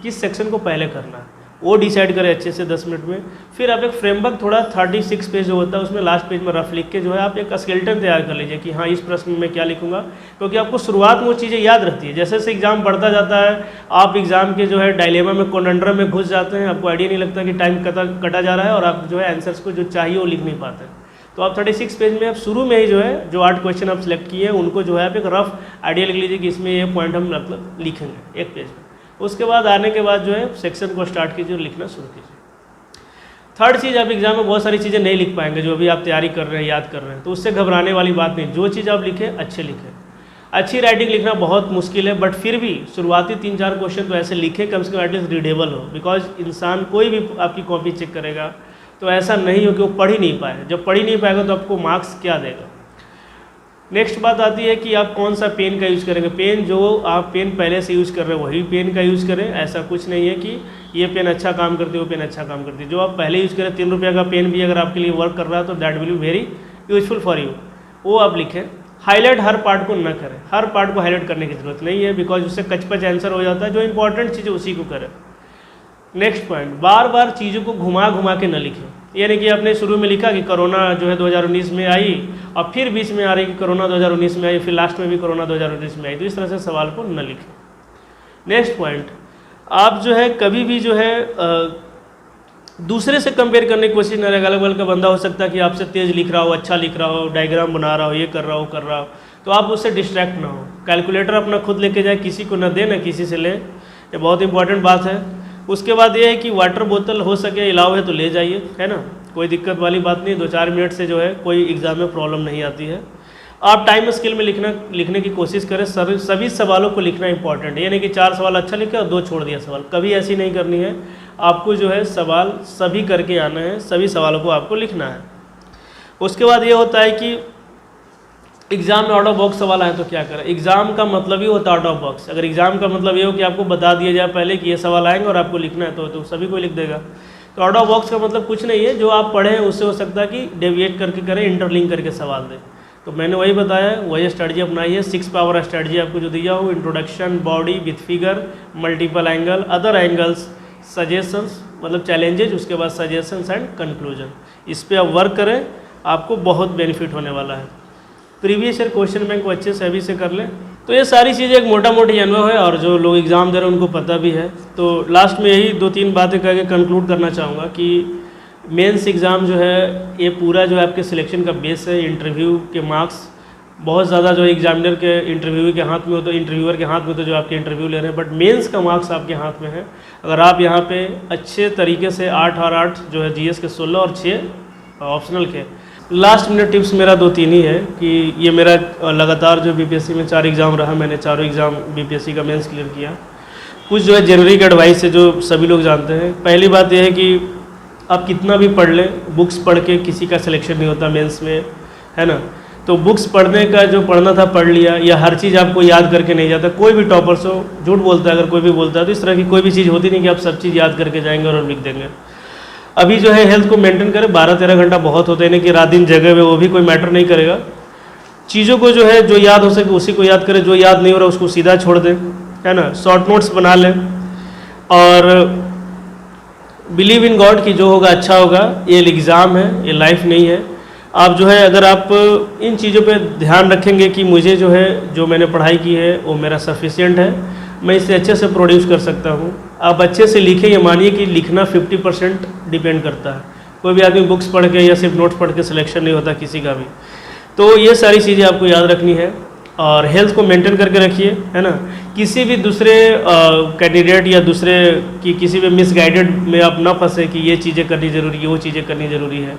किस सेक्शन को पहले करना है, वो डिसाइड करें अच्छे से 10 मिनट में। फिर आप एक फ्रेमवर्क थोड़ा 36 पेज जो होता है उसमें लास्ट पेज में रफ लिख के जो है आप एक स्केलेटन तैयार कर लीजिए कि हाँ इस प्रश्न में मैं क्या लिखूंगा, क्योंकि आपको शुरुआत में वो चीज़ें याद रहती है। जैसे जैसे एग्जाम बढ़ता जाता है आप एग्जाम के जो है डायलेमा में, कॉन्डंड्रम में घुस जाते हैं, आपको आइडिया नहीं लगता कि टाइम कटा जा रहा है और आप जो है आंसर्स को जो चाहिए वो लिख नहीं पाते। तो आप 36 पेज में आप शुरू में ही जो है जो 8 क्वेश्चन आप सिलेक्ट किए हैं उनको जो है आप एक रफ आइडिया लिख लीजिए कि इसमें ये पॉइंट हम मतलब लिखेंगे एक पेज में। उसके बाद आने के बाद जो है सेक्शन को स्टार्ट कीजिए और लिखना शुरू कीजिए। थर्ड चीज़, आप एग्जाम में बहुत सारी चीज़ें नहीं लिख पाएंगे जो अभी आप तैयारी कर रहे हैं, याद कर रहे हैं, तो उससे घबराने वाली बात नहीं। जो चीज़ आप लिखें अच्छे लिखें। अच्छी राइटिंग लिखना बहुत मुश्किल है, बट फिर भी शुरुआती 3-4 क्वेश्चन तो ऐसे लिखें कम से कम एटलीस्ट रीडेबल हो। बिकॉज इंसान कोई भी आपकी कॉपी चेक करेगा तो ऐसा नहीं हो कि वो पढ़ ही नहीं पाए। जब पढ़ ही नहीं पाएगा तो आपको मार्क्स क्या देगा। नेक्स्ट बात आती है कि आप कौन सा पेन का यूज़ करेंगे। पेन जो आप पेन पहले से यूज़ कर रहे हैं वही पेन का यूज़ करें। ऐसा कुछ नहीं है कि ये पेन अच्छा काम करती है वो पेन अच्छा काम करती है। जो आप पहले यूज़ करें 3 रुपये का पेन भी अगर आपके लिए वर्क कर रहा है तो that will be very useful for you, वो आप लिखें। हाईलाइट हर पार्ट को न करें, हर पार्ट को हाईलाइट करने की ज़रूरत नहीं है, बिकॉज उससे कचपच आंसर हो जाता है। जो इंपॉर्टेंट चीज़ है उसी को करें। नेक्स्ट पॉइंट, बार बार चीज़ों को घुमा घुमा के न लिखें। यानी कि आपने शुरू में लिखा कि कोरोना जो है 2019 में आई और फिर बीच में आ रही कि कोरोना 2019 में आई, फिर लास्ट में भी कोरोना 2019 में आई, तो इस तरह से सवाल को न लिखें। नेक्स्ट पॉइंट, आप जो है कभी भी जो है दूसरे से कंपेयर करने की कोशिश न करें। अलग अलग का बंदा हो सकता है कि आपसे तेज़ लिख रहा हो, अच्छा लिख रहा हो, डायग्राम बना रहा हो, ये कर रहा हो, तो आप उससे डिस्ट्रैक्ट ना हो। कैलकुलेटर अपना खुद लेके जाए, किसी को न दे न किसी से ले, ये बहुत इंपॉर्टेंट बात है। उसके बाद ये है कि वाटर बोतल हो सके अलाउ है तो ले जाइए, है ना, कोई दिक्कत वाली बात नहीं। 2-4 मिनट से जो है कोई एग्ज़ाम में प्रॉब्लम नहीं आती है। आप टाइम स्केल में लिखने की कोशिश करें। सभी सवालों को लिखना इंपॉर्टेंट है। यानी कि 4 सवाल अच्छा लिखे और 2 छोड़ दिया सवाल, कभी ऐसी नहीं करनी है। आपको जो है सवाल सभी करके आना है, सभी सवालों को आपको लिखना है। उसके बाद ये होता है कि एग्ज़ाम में आउट ऑफ बॉक्स सवाल आए तो क्या करें। एग्ज़ाम का मतलब ही होता है आउट ऑफ बॉक्स। अगर एग्ज़ाम का मतलब ये हो कि आपको बता दिया जाए पहले कि ये सवाल आएंगे और आपको लिखना है तो सभी को लिख देगा। तो आउट ऑफ बॉक्स का मतलब कुछ नहीं है, जो आप पढ़ें उससे हो सकता है कि डेविएट करके करें, इंटरलिंक करके सवाल दें। तो मैंने वही बताया, वही स्ट्रेटजी अपनाई है। 6 पावर स्ट्रेटजी आपको जो दिया हो, introduction, body with figure, multiple angle, other angles, suggestions मतलब चैलेंजेज, उसके बाद सजेशंस एंड कंक्लूजन। इस पर आप वर्क करें, आपको बहुत बेनिफिट होने वाला है। प्रीवियस ईयर क्वेश्चन बैंक को अच्छे से अभी से कर लें। तो ये सारी चीज़ें एक मोटा मोटी अनुभव है और जो लोग एग्ज़ाम दे रहे हैं उनको पता भी है। तो लास्ट में यही 2-3 बातें करके कंक्लूड करना चाहूँगा कि मेंस एग्ज़ाम जो है ये पूरा जो है आपके सिलेक्शन का बेस है। इंटरव्यू के मार्क्स बहुत ज़्यादा जो एग्जामिनर के इंटरव्यू के हाथ में हो, तो इंटरव्यूअर के हाथ में तो जो आपके इंटरव्यू ले रहे हैं, बट मेंस का मार्क्स आपके हाथ में है। अगर आप यहाँ पे अच्छे तरीके से 8 और 8 जो है जीएस के 16 और 6 ऑप्शनल के। लास्ट मिनट टिप्स मेरा 2-3 ही है कि ये मेरा लगातार जो बीपीएससी में 4 एग्ज़ाम रहा, मैंने चारों एग्ज़ाम बीपीएससी का मेंस क्लियर किया। कुछ जो है जेनरिक एडवाइस है जो सभी लोग जानते हैं। पहली बात यह है कि आप कितना भी पढ़ लें, बुक्स पढ़ के किसी का सिलेक्शन नहीं होता मेंस में, है ना। तो बुक्स पढ़ने का जो पढ़ना था पढ़ लिया, या हर चीज़ आपको याद करके नहीं जाता। कोई भी टॉपर्स हो, झूठ बोलता है अगर कोई भी बोलता है, तो इस तरह की कोई भी चीज़ होती नहीं कि आप सब चीज़ याद करके जाएंगे और लिख देंगे। अभी जो है हेल्थ को मेंटेन करें। 12-13 घंटा बहुत होते हैं कि रात दिन जगह हुए, वो भी कोई मैटर नहीं करेगा। चीज़ों को जो है जो याद हो सके उसी को याद करें, जो याद नहीं हो रहा उसको सीधा छोड़ दें, है ना। शॉर्ट नोट्स बना लें और बिलीव इन गॉड कि जो होगा अच्छा होगा। ये एग्ज़ाम है, ये लाइफ नहीं है। आप जो है अगर आप इन चीज़ों पे ध्यान रखेंगे कि मुझे जो है जो मैंने पढ़ाई की है वो मेरा सफिशिएंट है, मैं इससे अच्छे से प्रोड्यूस कर सकता हूँ। आप अच्छे से लिखें, ये मानिए कि लिखना 50% डिपेंड करता है। कोई भी आदमी बुक्स पढ़ के या सिर्फ नोट्स पढ़ के सिलेक्शन नहीं होता किसी का भी। तो ये सारी चीज़ें आपको याद रखनी है और हेल्थ को मेंटेन करके रखिए, है ना। किसी भी दूसरे कैंडिडेट या दूसरे की किसी भी मिसगाइडेड में आप ना फंसे कि ये चीज़ें करनी ज़रूरी है, वो चीज़ें करनी ज़रूरी है।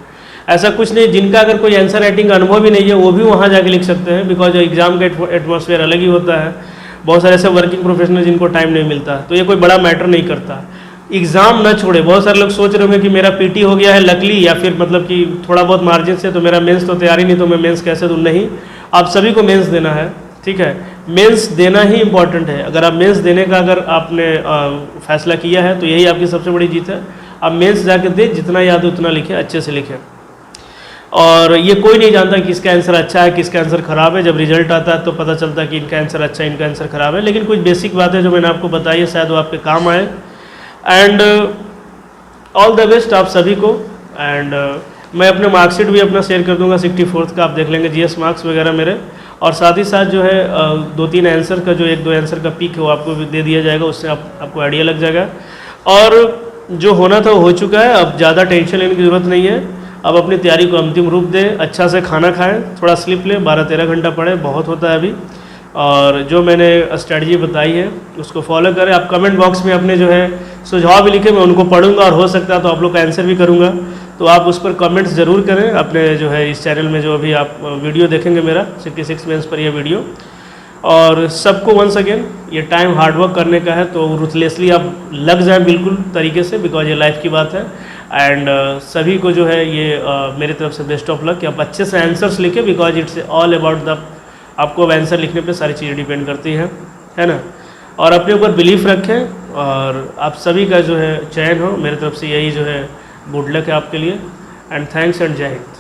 ऐसा कुछ नहीं। जिनका अगर कोई आंसर राइटिंग का अनुभव भी नहीं है वो भी वहाँ जाके लिख सकते हैं, बिकॉज एग्जाम का एटमॉस्फेयर अलग ही होता है। बहुत सारे ऐसे वर्किंग प्रोफेशनल जिनको टाइम नहीं मिलता, तो ये कोई बड़ा मैटर नहीं करता। एग्ज़ाम न छोड़े। बहुत सारे लोग सोच रहे होंगे कि मेरा पीटी हो गया है लकली, या फिर मतलब कि थोड़ा बहुत मार्जिन से, तो मेरा मेंस तो तैयारी नहीं, तो मैं मेंस कैसे दूँ। नहीं, आप सभी को मेंस देना है, ठीक है। मेंस देना ही इम्पॉर्टेंट है। अगर आप मेंस देने का अगर आपने फैसला किया है तो यही आपकी सबसे बड़ी जीत है। आप मेंस जाके दे, जितना याद है उतना लिखें, अच्छे से लिखें। और ये कोई नहीं जानता कि इसका आंसर अच्छा है, किसका आंसर ख़राब है। जब रिजल्ट आता है तो पता चलता है कि इनका आंसर अच्छा है, इनका आंसर ख़राब है। लेकिन कुछ बेसिक बातें जो मैंने आपको बताई है शायद वो आपके काम आए। एंड ऑल द बेस्ट आप सभी को। एंड मैं अपने मार्कशीट भी अपना शेयर कर दूंगा 64th का, आप देख लेंगे जीएस मार्क्स वगैरह मेरे। और साथ ही साथ जो है 2-3 आंसर का जो 1-2 आंसर का पिक है वो आपको भी दे दिया जाएगा, उससे आपको आइडिया लग जाएगा। और जो होना था वो हो चुका है, अब ज़्यादा टेंशन लेने की ज़रूरत नहीं है। अब अपनी तैयारी को अंतिम रूप दें, अच्छा से खाना खाएं, थोड़ा स्लीप लें, 12-13 घंटा पढ़ें, बहुत होता है अभी। और जो मैंने स्ट्रेटजी बताई है उसको फॉलो करें। आप कमेंट बॉक्स में अपने जो है सुझाव भी लिखें, मैं उनको पढ़ूंगा और हो सकता है तो आप लोग का आंसर भी करूंगा। तो आप उस पर कमेंट्स ज़रूर करें अपने जो है इस चैनल में जो अभी आप वीडियो देखेंगे मेरा 66 मेंस पर यह वीडियो। और सबको वंस अगेन ये टाइम हार्डवर्क करने का है, तो रूथलेसली आप लग जाएं बिल्कुल तरीके से, बिकॉज ये लाइफ की बात है। एंड सभी को जो है ये मेरी तरफ से बेस्ट ऑफ लक कि आप अच्छे से आंसर्स लिखें, because it's all about the, आपको अब आंसर लिखने पे सारी चीज़ें डिपेंड करती हैं, है ना। और अपने ऊपर बिलीफ रखें और आप सभी का जो है चयन हो। मेरी तरफ से यही जो है गुड लक है आपके लिए। एंड थैंक्स एंड जय हिंद।